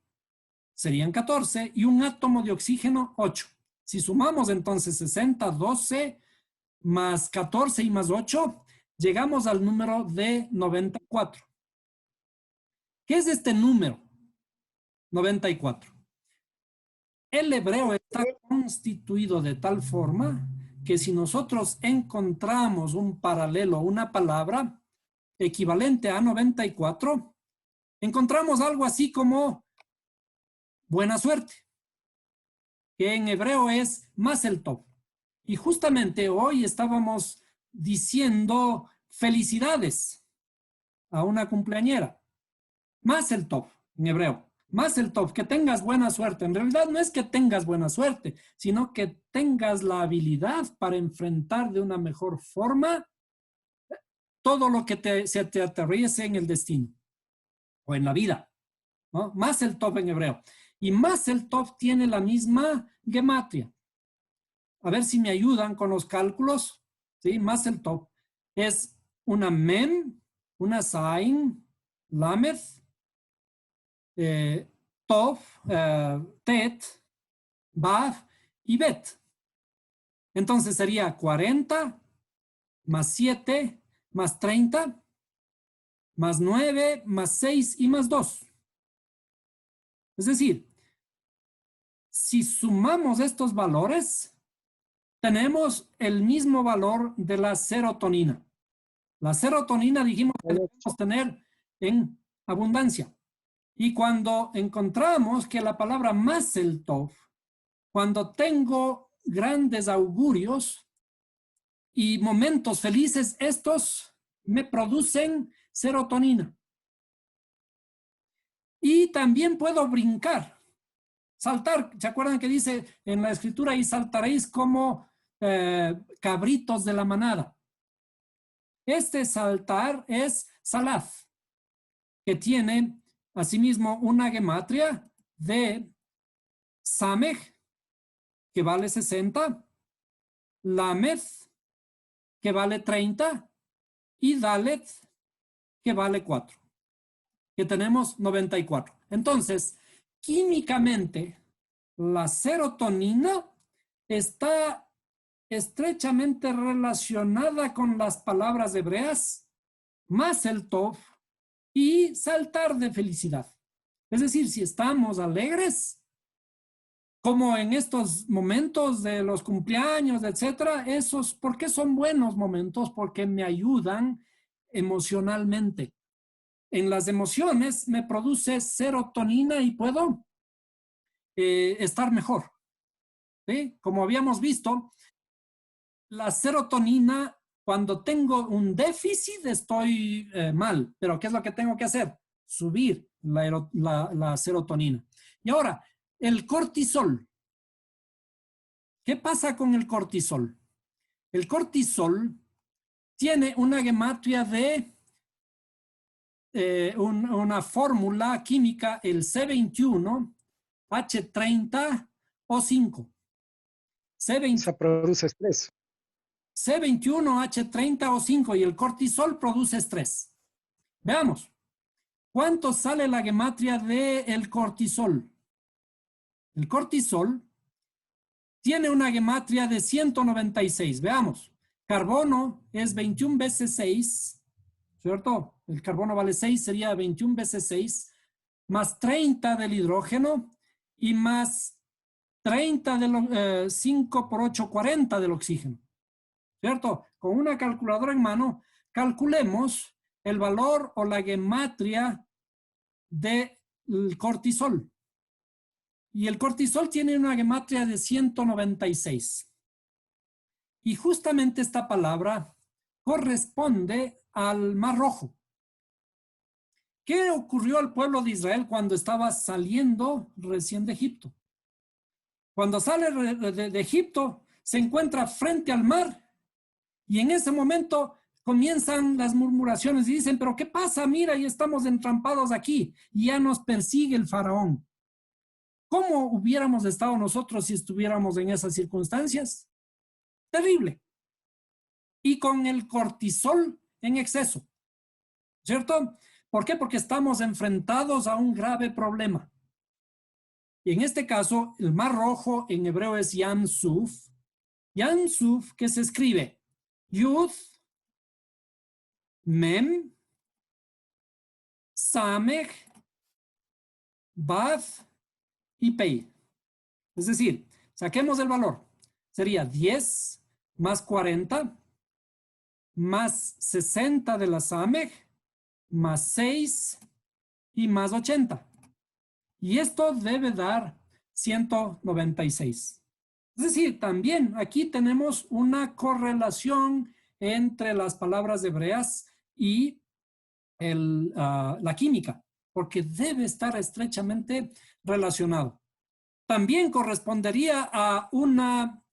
[SPEAKER 1] serían 14 y un átomo de oxígeno 8. Si sumamos entonces 60, 12 más 14 y más 8, llegamos al número de 94. ¿Qué es este número? 94. El hebreo está constituido de tal forma que si nosotros encontramos un paralelo, una palabra equivalente a 94, encontramos algo así como buena suerte, que en hebreo es Mazel Tov. Y justamente hoy estábamos diciendo felicidades a una cumpleañera. Mazel Tov en hebreo. Mazel Tov, que tengas buena suerte. En realidad no es que tengas buena suerte, sino que tengas la habilidad para enfrentar de una mejor forma todo lo que se te atraviese en el destino o en la vida, ¿no? Mazel Tov en hebreo. Y Mazel Tov tiene la misma gematria. A ver si me ayudan con los cálculos. ¿Sí? Mazel Tov es una mem, una zain, lamed, Tov, Tet, Vav y Bet. Entonces sería 40 más 7 más 30 más 9 más 6 y más 2. Es decir, si sumamos estos valores, tenemos el mismo valor de la serotonina. La serotonina dijimos que debemos tener en abundancia. Y cuando encontramos que la palabra Mazel Tov, cuando tengo grandes augurios y momentos felices, estos me producen serotonina. Y también puedo brincar, saltar. ¿Se acuerdan que dice en la escritura, y saltaréis como cabritos de la manada? Este saltar es salaf, que tiene asimismo una gematria de samej, que vale 60, lamed, que vale 30, y dalet, que vale 4, que tenemos 94. Entonces, químicamente, la serotonina está estrechamente relacionada con las palabras hebreas, más el tov y saltar de felicidad. Es decir, si estamos alegres, como en estos momentos de los cumpleaños, etcétera, esos, ¿por qué son buenos momentos? Porque me ayudan emocionalmente. En las emociones me produce serotonina y puedo estar mejor. ¿Sí? Como habíamos visto, la serotonina, cuando tengo un déficit, estoy mal. Pero ¿qué es lo que tengo que hacer? Subir la serotonina. Y ahora, el cortisol. ¿Qué pasa con el cortisol? El cortisol tiene una gematria de una fórmula química, el C21, H30 O5.
[SPEAKER 3] Se produce estrés.
[SPEAKER 1] C21, H30 O5 y el cortisol produce estrés. Veamos. ¿Cuánto sale la gematria del cortisol? El cortisol tiene una gematria de 196. Veamos. Carbono es 21 veces 6, ¿cierto? El carbono vale 6, sería 21 veces 6, más 30 del hidrógeno y más 30 de 5 por 8, 40 del oxígeno, ¿cierto? Con una calculadora en mano, calculemos el valor o la gematria del cortisol. Y el cortisol tiene una gematria de 196. Y justamente esta palabra corresponde al Mar Rojo. ¿Qué ocurrió al pueblo de Israel cuando estaba saliendo recién de Egipto? Cuando sale de Egipto, se encuentra frente al mar y en ese momento comienzan las murmuraciones y dicen, pero ¿qué pasa? Mira, ya estamos entrampados aquí y ya nos persigue el faraón. ¿Cómo hubiéramos estado nosotros si estuviéramos en esas circunstancias? Terrible. Y con el cortisol en exceso, ¿cierto? ¿Por qué? Porque estamos enfrentados a un grave problema. Y en este caso, el Mar Rojo en hebreo es Yam Suf. Yam Suf, que se escribe Yud, Mem, Samech, Bad y Pei. Es decir, saquemos el valor. Sería 10 más 40 más 60 de la Samech más 6 y más 80. Y esto debe dar 196. Es decir, también aquí tenemos una correlación entre las palabras hebreas y la química, porque debe estar estrechamente relacionado. También correspondería a una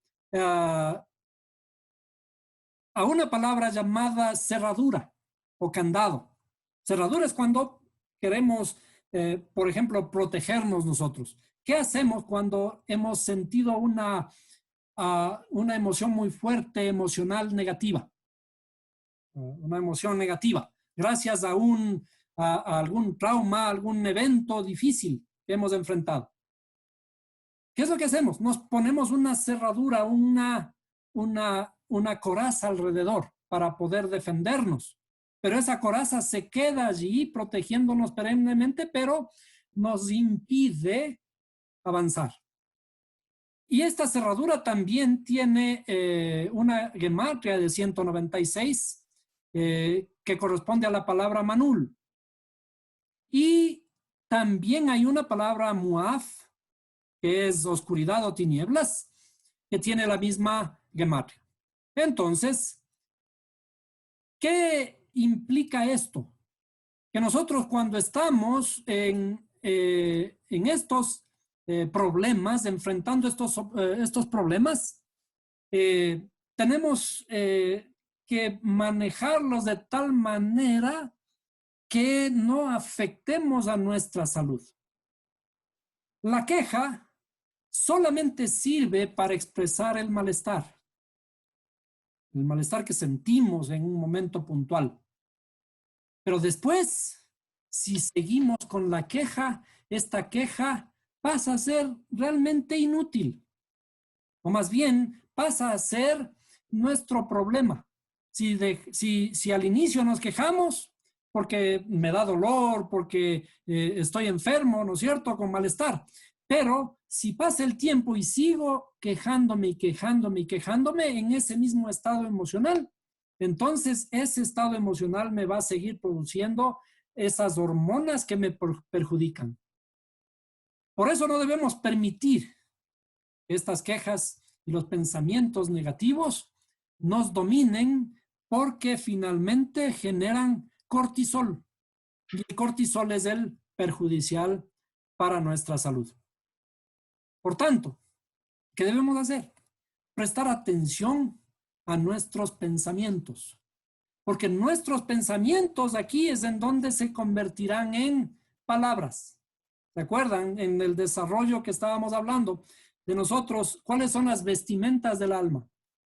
[SPEAKER 1] palabra llamada cerradura o candado. Cerradura es cuando queremos, por ejemplo, protegernos nosotros. ¿Qué hacemos cuando hemos sentido una emoción muy fuerte, emocional, negativa? Una emoción negativa, gracias a algún trauma, algún evento difícil que hemos enfrentado. ¿Qué es lo que hacemos? Nos ponemos una cerradura, una coraza alrededor para poder defendernos. Pero esa coraza se queda allí protegiéndonos perennemente, pero nos impide avanzar. Y esta cerradura también tiene una gematria de 196 que corresponde a la palabra manul. Y también hay una palabra muaf, que es oscuridad o tinieblas, que tiene la misma gematria. Entonces, ¿qué implica esto? Que nosotros cuando estamos en estos problemas, enfrentando estos problemas, tenemos que manejarlos de tal manera que no afectemos a nuestra salud. La queja solamente sirve para expresar el malestar que sentimos en un momento puntual. Pero después, si seguimos con la queja, esta queja pasa a ser realmente inútil. O más bien, pasa a ser nuestro problema. Si al inicio nos quejamos porque me da dolor, porque estoy enfermo, ¿no es cierto?, con malestar. Pero si pasa el tiempo y sigo quejándome y quejándome y quejándome en ese mismo estado emocional, entonces ese estado emocional me va a seguir produciendo esas hormonas que me perjudican. Por eso no debemos permitir estas quejas y los pensamientos negativos nos dominen, porque finalmente generan cortisol. Y el cortisol es el perjudicial para nuestra salud. Por tanto, ¿qué debemos hacer? Prestar atención a nuestros pensamientos. Porque nuestros pensamientos aquí es en donde se convertirán en palabras. ¿Se acuerdan? En el desarrollo que estábamos hablando de nosotros, ¿cuáles son las vestimentas del alma?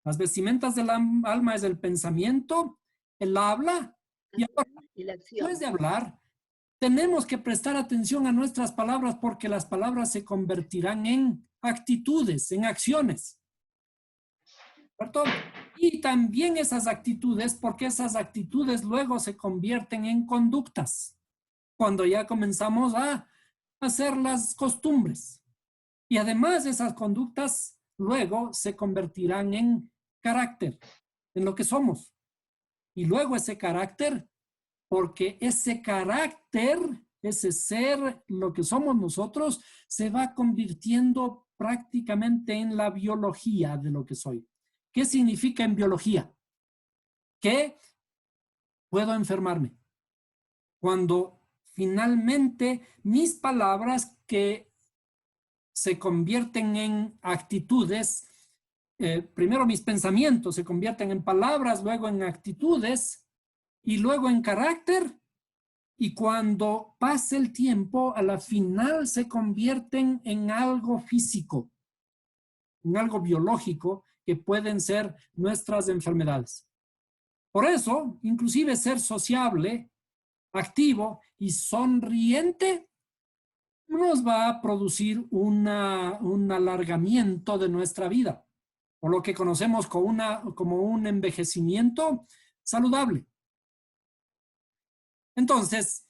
[SPEAKER 1] Las vestimentas del alma es el pensamiento, el habla y
[SPEAKER 2] la acción.
[SPEAKER 1] Después de hablar, tenemos que prestar atención a nuestras palabras, porque las palabras se convertirán en actitudes, en acciones. ¿Cierto? Y también esas actitudes, porque esas actitudes luego se convierten en conductas, cuando ya comenzamos a hacer las costumbres. Y además esas conductas luego se convertirán en carácter, en lo que somos. Y luego ese carácter, porque ese carácter, ese ser, lo que somos nosotros, se va convirtiendo prácticamente en la biología de lo que soy. ¿Qué significa en biología? Que puedo enfermarme. Cuando finalmente mis palabras, que se convierten en actitudes, primero mis pensamientos se convierten en palabras, luego en actitudes y luego en carácter, y cuando pasa el tiempo, a la final se convierten en algo físico, en algo biológico, que pueden ser nuestras enfermedades. Por eso, inclusive ser sociable, activo y sonriente nos va a producir un alargamiento de nuestra vida, o lo que conocemos como un envejecimiento saludable. Entonces,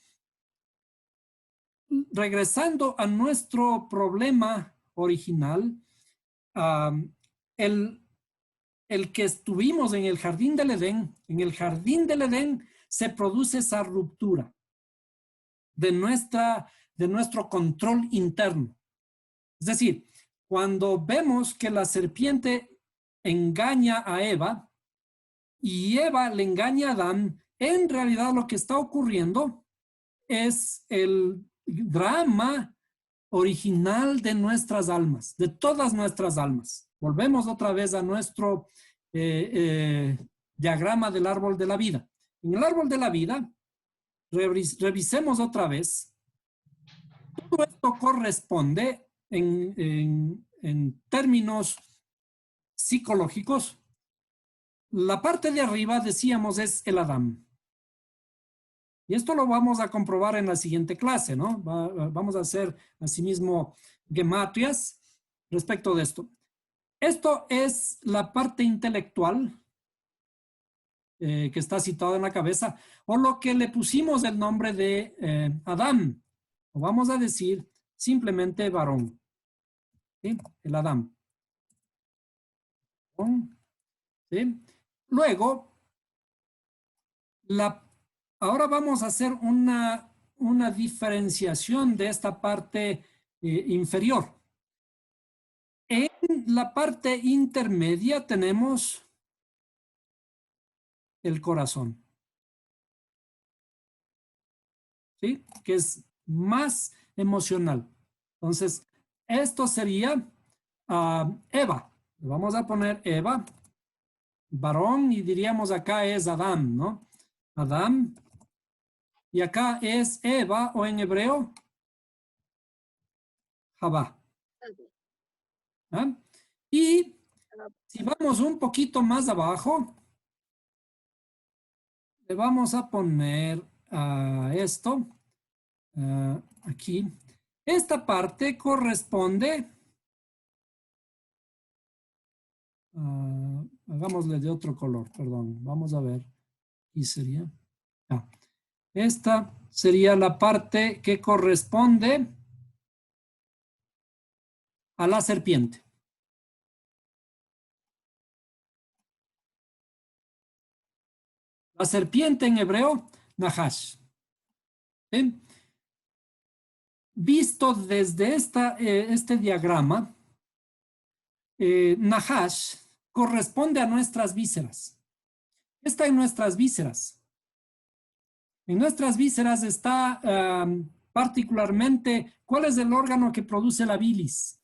[SPEAKER 1] regresando a nuestro problema original, el que estuvimos en el jardín del Edén, se produce esa ruptura de nuestro control interno. Es decir, cuando vemos que la serpiente engaña a Eva y Eva le engaña a Adán, en realidad lo que está ocurriendo es el drama original de nuestras almas, de todas nuestras almas. Volvemos otra vez a nuestro diagrama del árbol de la vida. En el árbol de la vida, revisemos otra vez. Todo esto corresponde en términos psicológicos. La parte de arriba, decíamos, es el Adán. Y esto lo vamos a comprobar en la siguiente clase, ¿no? Vamos a hacer asimismo gematrias respecto de esto. Esto es la parte intelectual que está citada en la cabeza, o lo que le pusimos el nombre de Adán. O vamos a decir simplemente varón. ¿Sí? El Adán. ¿Sí? Luego, Ahora vamos a hacer una diferenciación de esta parte inferior. En la parte intermedia tenemos el corazón, ¿sí? Que es más emocional. Entonces, esto sería Eva. Le vamos a poner Eva, varón, y diríamos acá es Adán, ¿no? Adán. Y acá es Eva, o en hebreo, Javá. ¿Ah? Y si vamos un poquito más abajo, le vamos a poner esto aquí. Esta parte corresponde, hagámosle de otro color, perdón, vamos a ver, aquí sería. Esta sería la parte que corresponde a la serpiente. La serpiente en hebreo, Nahash. ¿Sí? Visto desde este diagrama, Nahash corresponde a nuestras vísceras. Está en nuestras vísceras. En nuestras vísceras está particularmente, ¿cuál es el órgano que produce la bilis?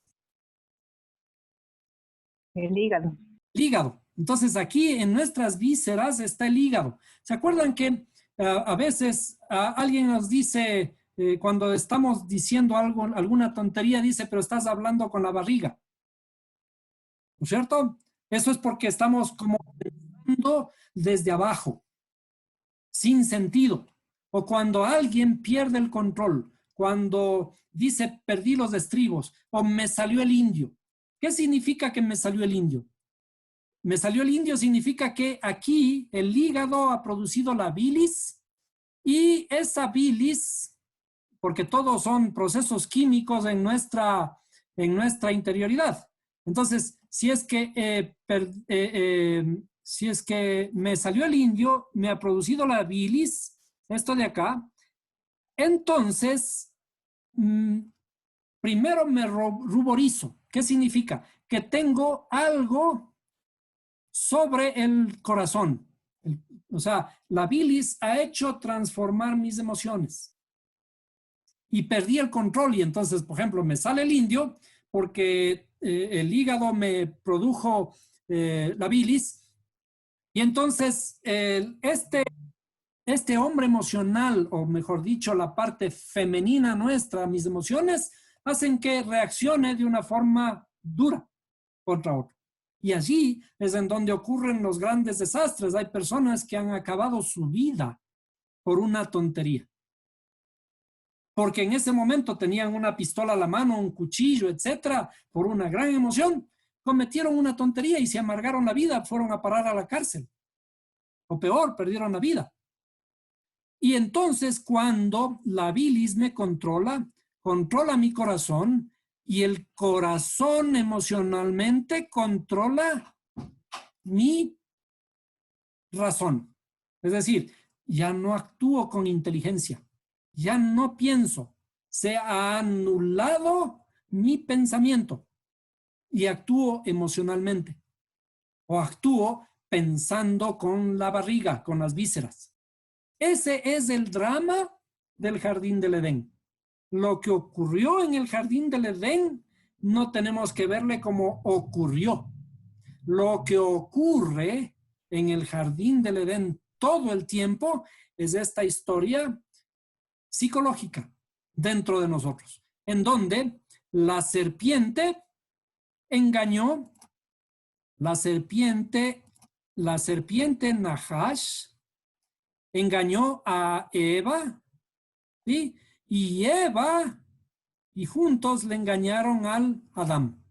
[SPEAKER 4] El hígado.
[SPEAKER 1] El hígado. Entonces aquí en nuestras vísceras está el hígado. ¿Se acuerdan que a veces alguien nos dice, cuando estamos diciendo algo, alguna tontería, dice, pero estás hablando con la barriga? ¿No es cierto? Eso es porque estamos como pensando desde abajo, sin sentido. O cuando alguien pierde el control, cuando dice, perdí los estribos, o me salió el indio. ¿Qué significa que me salió el indio? Me salió el indio significa que aquí el hígado ha producido la bilis, y esa bilis, porque todos son procesos químicos en nuestra interioridad. Entonces, si es que me salió el indio, me ha producido la bilis, esto de acá, entonces, primero me ruborizo. ¿Qué significa? Que tengo algo sobre el corazón. O sea, la bilis ha hecho transformar mis emociones. Y perdí el control, y entonces, por ejemplo, me sale el indio porque el hígado me produjo la bilis, y entonces este hombre emocional, o mejor dicho, la parte femenina nuestra, mis emociones, hacen que reaccione de una forma dura contra otro. Y allí es en donde ocurren los grandes desastres. Hay personas que han acabado su vida por una tontería, porque en ese momento tenían una pistola a la mano, un cuchillo, etcétera, por una gran emoción, cometieron una tontería y se amargaron la vida, fueron a parar a la cárcel. O peor, perdieron la vida. Y entonces, cuando la bilis me controla mi corazón, y el corazón emocionalmente controla mi razón. Es decir, ya no actúo con inteligencia, ya no pienso, se ha anulado mi pensamiento y actúo emocionalmente, o actúo pensando con la barriga, con las vísceras. Ese es el drama del jardín del Edén. Lo que ocurrió en el jardín del Edén no tenemos que verle como ocurrió. Lo que ocurre en el jardín del Edén todo el tiempo es esta historia psicológica dentro de nosotros, en donde la serpiente engañó, la serpiente Nahash engañó a Eva, ¿sí? Y Eva, y juntos le engañaron al Adán.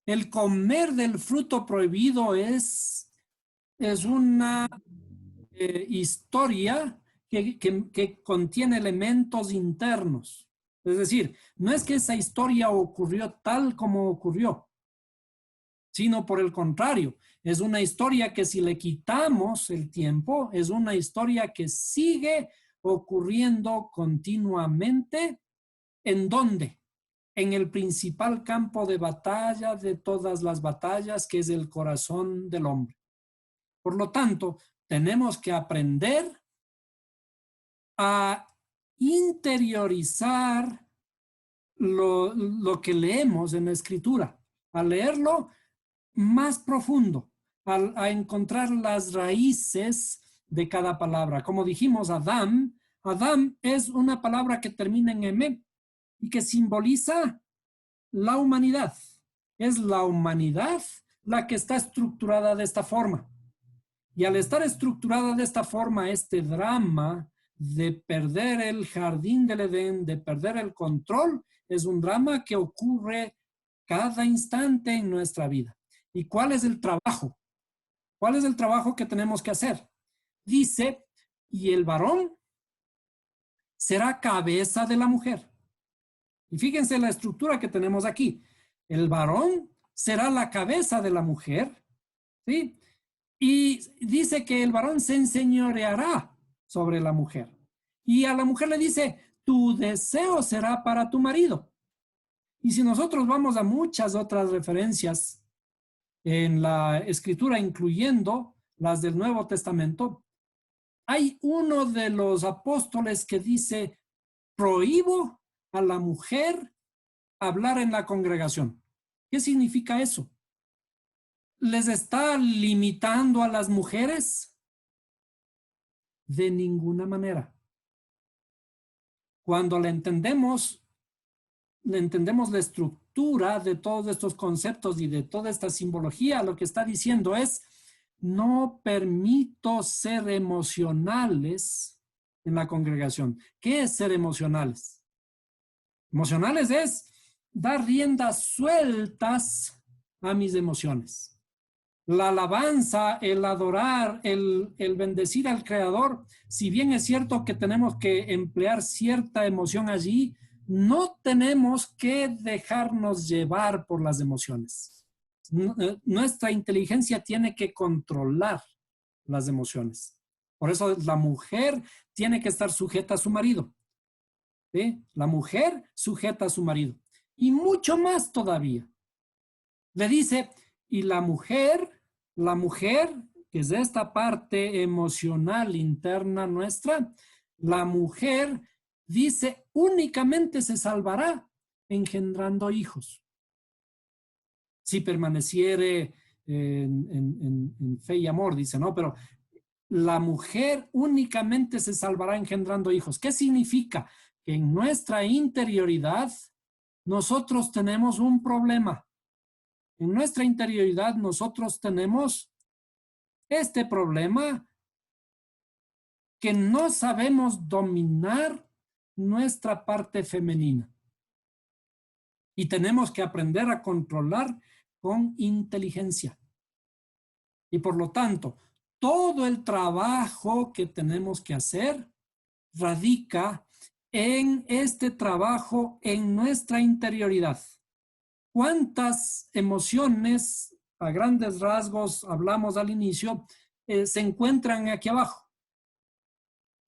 [SPEAKER 1] El comer del fruto prohibido es una historia que contiene elementos internos. Es decir, no es que esa historia ocurrió tal como ocurrió, sino por el contrario, es una historia que si le quitamos el tiempo, es una historia que sigue ocurriendo continuamente. ¿En dónde? En el principal campo de batalla de todas las batallas, que es el corazón del hombre. Por lo tanto, tenemos que aprender a interiorizar lo que leemos en la escritura, a leerlo más profundo, a encontrar las raíces de cada palabra. Como dijimos, Adam es una palabra que termina en M y que simboliza la humanidad. Es la humanidad la que está estructurada de esta forma. Y al estar estructurada de esta forma, este drama de perder el jardín del Edén, de perder el control, es un drama que ocurre cada instante en nuestra vida. ¿Y cuál es el trabajo? ¿Cuál es el trabajo que tenemos que hacer? Dice, y el varón será cabeza de la mujer. Y fíjense la estructura que tenemos aquí. El varón será la cabeza de la mujer, ¿sí? Y dice que el varón se enseñoreará sobre la mujer. Y a la mujer le dice, tu deseo será para tu marido. Y si nosotros vamos a muchas otras referencias en la escritura, incluyendo las del Nuevo Testamento, hay uno de los apóstoles que dice, prohíbo a la mujer hablar en la congregación. ¿Qué significa eso? ¿Les está limitando a las mujeres? De ninguna manera. Cuando le entendemos la estructura de todos estos conceptos y de toda esta simbología, lo que está diciendo es, no permito ser emocionales en la congregación. ¿Qué es ser emocionales? Emocionales es dar riendas sueltas a mis emociones. La alabanza, el adorar, el bendecir al Creador, si bien es cierto que tenemos que emplear cierta emoción allí, no tenemos que dejarnos llevar por las emociones. Nuestra inteligencia tiene que controlar las emociones. Por eso la mujer tiene que estar sujeta a su marido. ¿Sí? La mujer sujeta a su marido. Y mucho más todavía. Le dice, y la mujer, que es esta parte emocional interna nuestra, la mujer dice, únicamente se salvará engendrando hijos. Si permaneciere en fe y amor, dice, ¿no? Pero la mujer únicamente se salvará engendrando hijos. ¿Qué significa? Que en nuestra interioridad nosotros tenemos un problema. En nuestra interioridad nosotros tenemos este problema que no sabemos dominar nuestra parte femenina. Y tenemos que aprender a controlar con inteligencia. Y por lo tanto, todo el trabajo que tenemos que hacer radica en este trabajo en nuestra interioridad. ¿Cuántas emociones, a grandes rasgos, hablamos al inicio, se encuentran aquí abajo?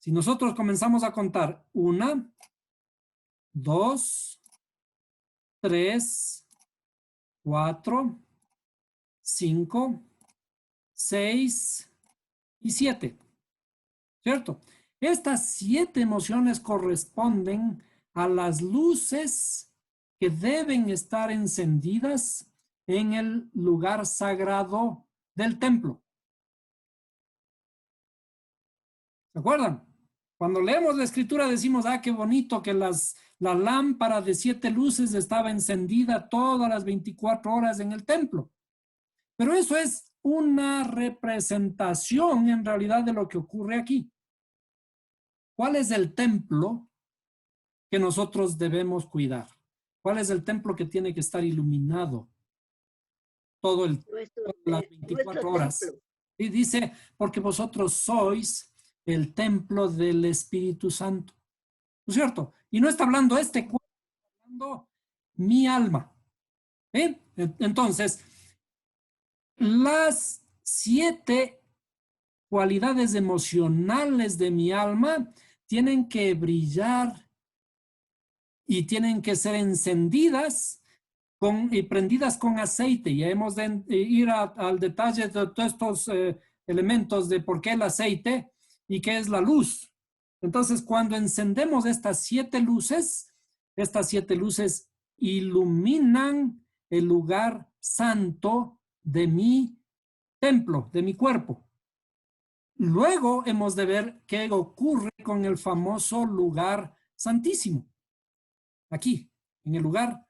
[SPEAKER 1] Si nosotros comenzamos a contar 1, 2, 3, 4, 5, 6 y 7, ¿cierto? Estas 7 emociones corresponden a las luces que deben estar encendidas en el lugar sagrado del templo. ¿Se acuerdan? Cuando leemos la escritura decimos, qué bonito que la lámpara de 7 luces estaba encendida todas las 24 horas en el templo. Pero eso es una representación en realidad de lo que ocurre aquí. ¿Cuál es el templo que nosotros debemos cuidar? ¿Cuál es el templo que tiene que estar iluminado todas las 24 horas? Y dice, porque vosotros sois el templo del Espíritu Santo. ¿No es cierto? Y no está hablando este cuerpo, está hablando mi alma. Entonces, las 7 cualidades emocionales de mi alma tienen que brillar y tienen que ser encendidas y prendidas con aceite. Ya hemos de ir al detalle de todos estos elementos de por qué el aceite y qué es la luz. Entonces, cuando encendemos estas 7 luces iluminan el lugar santo de mi templo, de mi cuerpo. Luego hemos de ver qué ocurre con el famoso lugar santísimo. Aquí, en el lugar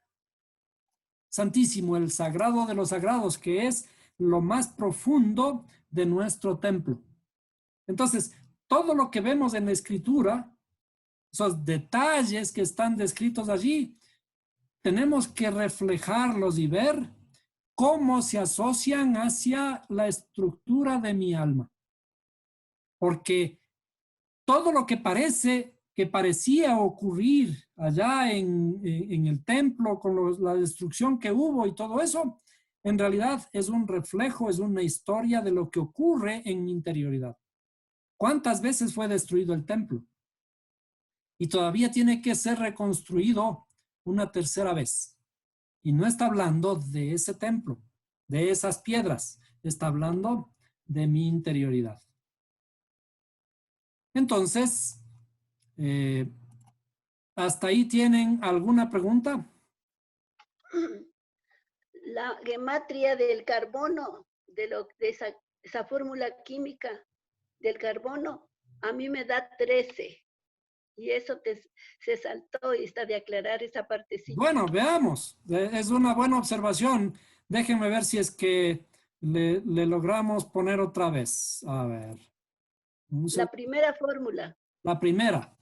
[SPEAKER 1] santísimo, el sagrado de los sagrados, que es lo más profundo de nuestro templo. Entonces, todo lo que vemos en la escritura, esos detalles que están descritos allí, tenemos que reflejarlos y ver cómo se asocian hacia la estructura de mi alma. Porque todo lo que parecía ocurrir allá en el templo con la destrucción que hubo y todo eso, en realidad es un reflejo, es una historia de lo que ocurre en mi interioridad. ¿Cuántas veces fue destruido el templo? Y todavía tiene que ser reconstruido una tercera vez. Y no está hablando de ese templo, de esas piedras, está hablando de mi interioridad. Entonces, ¿hasta ahí tienen alguna pregunta?
[SPEAKER 2] La gematria del carbono, de esa fórmula química del carbono, a mí me da 13. Y eso se saltó y está de aclarar esa partecita.
[SPEAKER 1] Bueno, veamos. Es una buena observación. Déjenme ver si es que le logramos poner otra vez. A ver.
[SPEAKER 2] La primera fórmula.
[SPEAKER 1] La primera.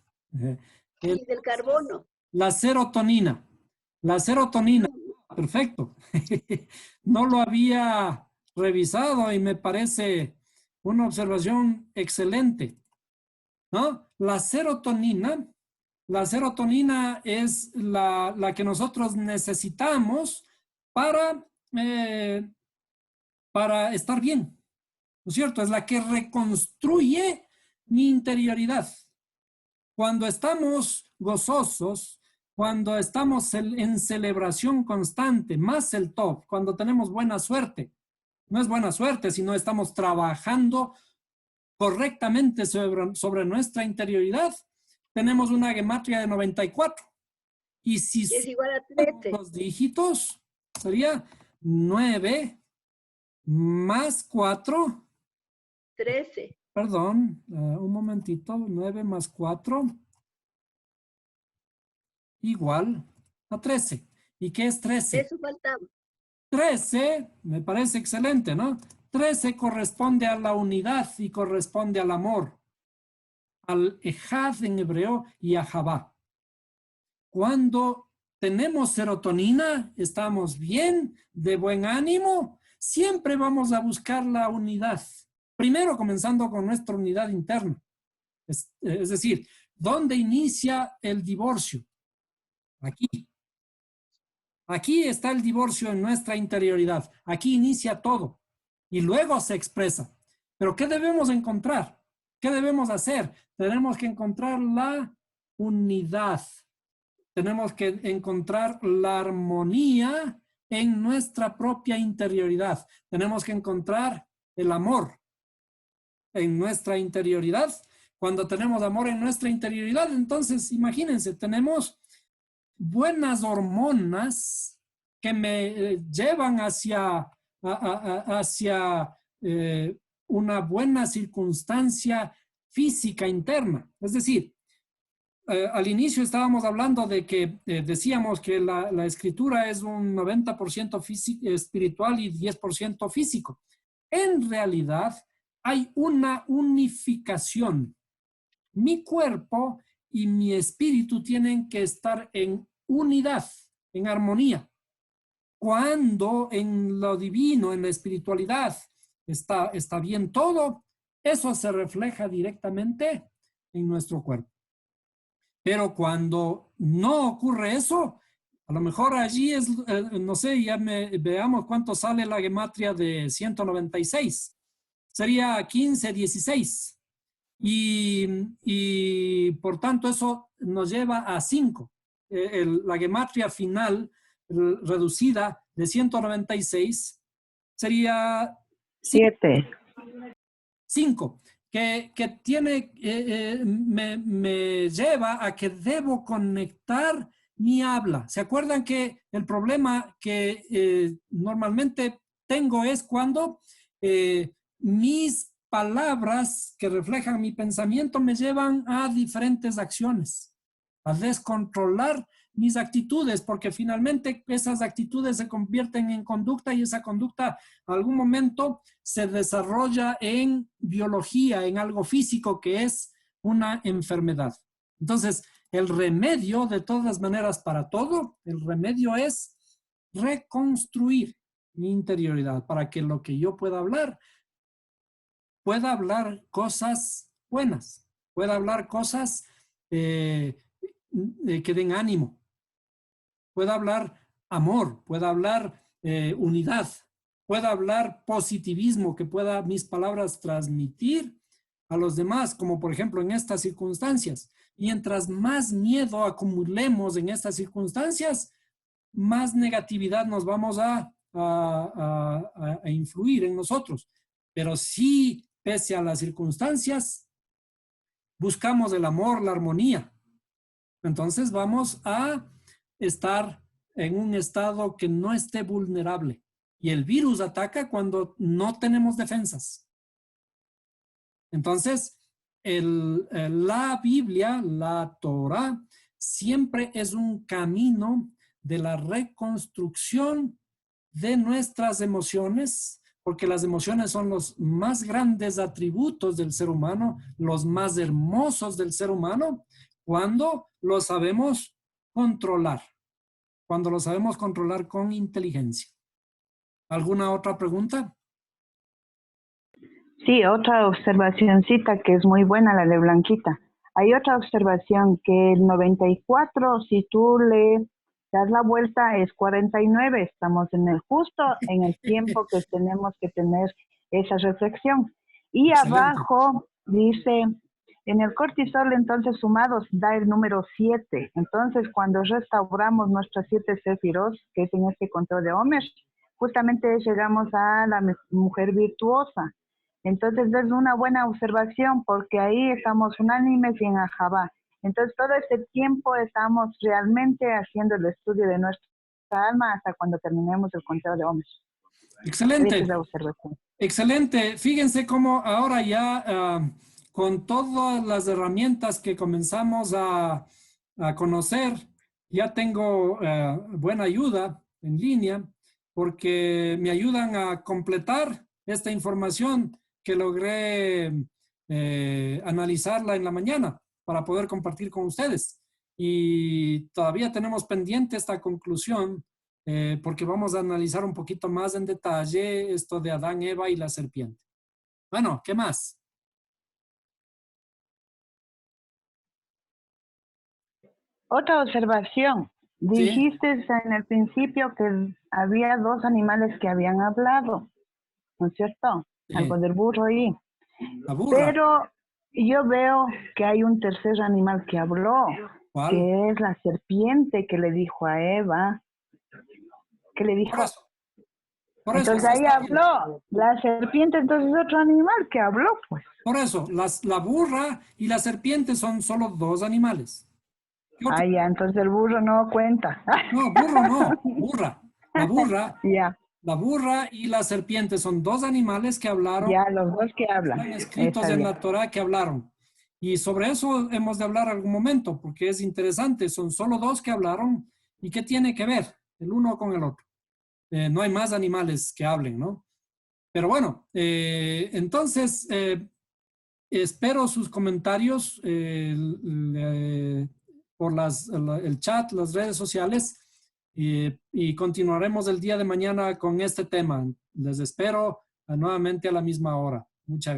[SPEAKER 2] Y del carbono.
[SPEAKER 1] La serotonina. La serotonina. Perfecto. No lo había revisado y me parece una observación excelente. ¿No? La serotonina es la que nosotros necesitamos para estar bien, ¿no es cierto? Es la que reconstruye mi interioridad. Cuando estamos gozosos, cuando estamos en celebración constante, más el top, cuando tenemos buena suerte, no es buena suerte, sino estamos trabajando correctamente sobre nuestra interioridad, tenemos una gematria de 94. Y si
[SPEAKER 2] es igual a 13.
[SPEAKER 1] Los dígitos, sería 9 más 4.
[SPEAKER 2] 13.
[SPEAKER 1] Perdón, un momentito. 9 más 4 igual a 13. ¿Y qué es 13?
[SPEAKER 2] Eso faltaba.
[SPEAKER 1] 13, me parece excelente, ¿no? 13 corresponde a la unidad y corresponde al amor, al ejad en hebreo y a Javá. Cuando tenemos serotonina, estamos bien, de buen ánimo, siempre vamos a buscar la unidad. Primero comenzando con nuestra unidad interna. Es decir, ¿dónde inicia el divorcio? Aquí. Aquí está el divorcio en nuestra interioridad. Aquí inicia todo y luego se expresa. Pero ¿qué debemos encontrar? ¿Qué debemos hacer? Tenemos que encontrar la unidad. Tenemos que encontrar la armonía en nuestra propia interioridad. Tenemos que encontrar el amor en nuestra interioridad. Cuando tenemos amor en nuestra interioridad, entonces imagínense, tenemos buenas hormonas que me llevan hacia una buena circunstancia física interna. Es decir, al inicio estábamos hablando de que decíamos que la escritura es un 90% espiritual y 10% físico. En realidad hay una unificación. Mi cuerpo y mi espíritu tienen que estar en unidad, en armonía. Cuando en lo divino, en la espiritualidad, está bien todo, eso se refleja directamente en nuestro cuerpo. Pero cuando no ocurre eso, A lo mejor allí es, no sé, veamos cuánto sale la gematria de 196. Sería 15, 16. Y por tanto eso nos lleva a 5. La gematria final reducida de 196 sería
[SPEAKER 4] 7.
[SPEAKER 1] 5, que tiene, me lleva a que debo conectar mi habla. ¿Se acuerdan que el problema que normalmente tengo es cuando mis palabras que reflejan mi pensamiento me llevan a diferentes acciones, a descontrolar mis actitudes, porque finalmente esas actitudes se convierten en conducta y esa conducta en algún momento se desarrolla en biología, en algo físico que es una enfermedad. Entonces, el remedio de todas maneras para todo, el remedio es reconstruir mi interioridad para que lo que yo pueda hablar cosas buenas, pueda hablar cosas que den ánimo, pueda hablar amor, pueda hablar unidad, pueda hablar positivismo, que pueda mis palabras transmitir a los demás, como por ejemplo en estas circunstancias. Mientras más miedo acumulemos en estas circunstancias, más negatividad nos vamos a influir en nosotros. Pero sí, pese a las circunstancias, buscamos el amor, la armonía. Entonces vamos a estar en un estado que no esté vulnerable. Y el virus ataca cuando no tenemos defensas. Entonces, la Biblia, la Torah, siempre es un camino de la reconstrucción de nuestras emociones, porque las emociones son los más grandes atributos del ser humano, los más hermosos del ser humano, cuando lo sabemos controlar, cuando lo sabemos controlar con inteligencia. ¿Alguna otra pregunta?
[SPEAKER 4] Sí, otra observacioncita que es muy buena, la de Blanquita. Hay otra observación que el 94, si tú le das la vuelta, es 49. Estamos justo en el tiempo que tenemos que tener esa reflexión. Y
[SPEAKER 1] Excelente.
[SPEAKER 4] abajo dice, en el cortisol entonces sumados da el número 7. Entonces cuando restauramos nuestras 7 sefirot, que es en este conteo de Homer, justamente llegamos a la mujer virtuosa. Entonces es una buena observación porque ahí estamos unánimes y en Ajabá. Entonces todo este tiempo estamos realmente haciendo el estudio de nuestra alma hasta cuando terminemos el conteo de Homer.
[SPEAKER 1] Excelente.
[SPEAKER 4] Esa es la observación.
[SPEAKER 1] Excelente. Fíjense cómo ahora ya con todas las herramientas que comenzamos a conocer, ya tengo buena ayuda en línea porque me ayudan a completar esta información que logré analizarla en la mañana para poder compartir con ustedes. Y todavía tenemos pendiente esta conclusión porque vamos a analizar un poquito más en detalle esto de Adán, Eva y la serpiente. Bueno, ¿qué más?
[SPEAKER 4] Otra observación.
[SPEAKER 1] ¿Sí?
[SPEAKER 4] Dijiste en el principio que había 2 animales que habían hablado, ¿no es cierto? Algo del burro ahí.
[SPEAKER 1] La burra.
[SPEAKER 4] Pero yo veo que hay un tercer animal que habló,
[SPEAKER 1] ¿Cuál?
[SPEAKER 4] que es la serpiente que le dijo a Eva. ¿Qué le dijo?
[SPEAKER 1] Por eso
[SPEAKER 4] Entonces ahí habló. La serpiente, entonces es otro animal que habló, pues.
[SPEAKER 1] Por eso, la burra y la serpiente son solo 2 animales.
[SPEAKER 4] Ah, ya, entonces el burro no cuenta.
[SPEAKER 1] No, burro no, burra. La burra,
[SPEAKER 4] Ya.
[SPEAKER 1] La burra y la serpiente son 2 animales que hablaron.
[SPEAKER 4] Ya, los 2 que hablan.
[SPEAKER 1] Están escritos
[SPEAKER 4] Está
[SPEAKER 1] en
[SPEAKER 4] bien.
[SPEAKER 1] la Torah que hablaron. Y sobre eso hemos de hablar algún momento, porque es interesante. Son solo 2 que hablaron. ¿Y qué tiene que ver el uno con el otro? No hay más animales que hablen, ¿no? Pero bueno, entonces espero sus comentarios por el chat, las redes sociales y continuaremos el día de mañana con este tema. Les espero nuevamente a la misma hora. Muchas gracias.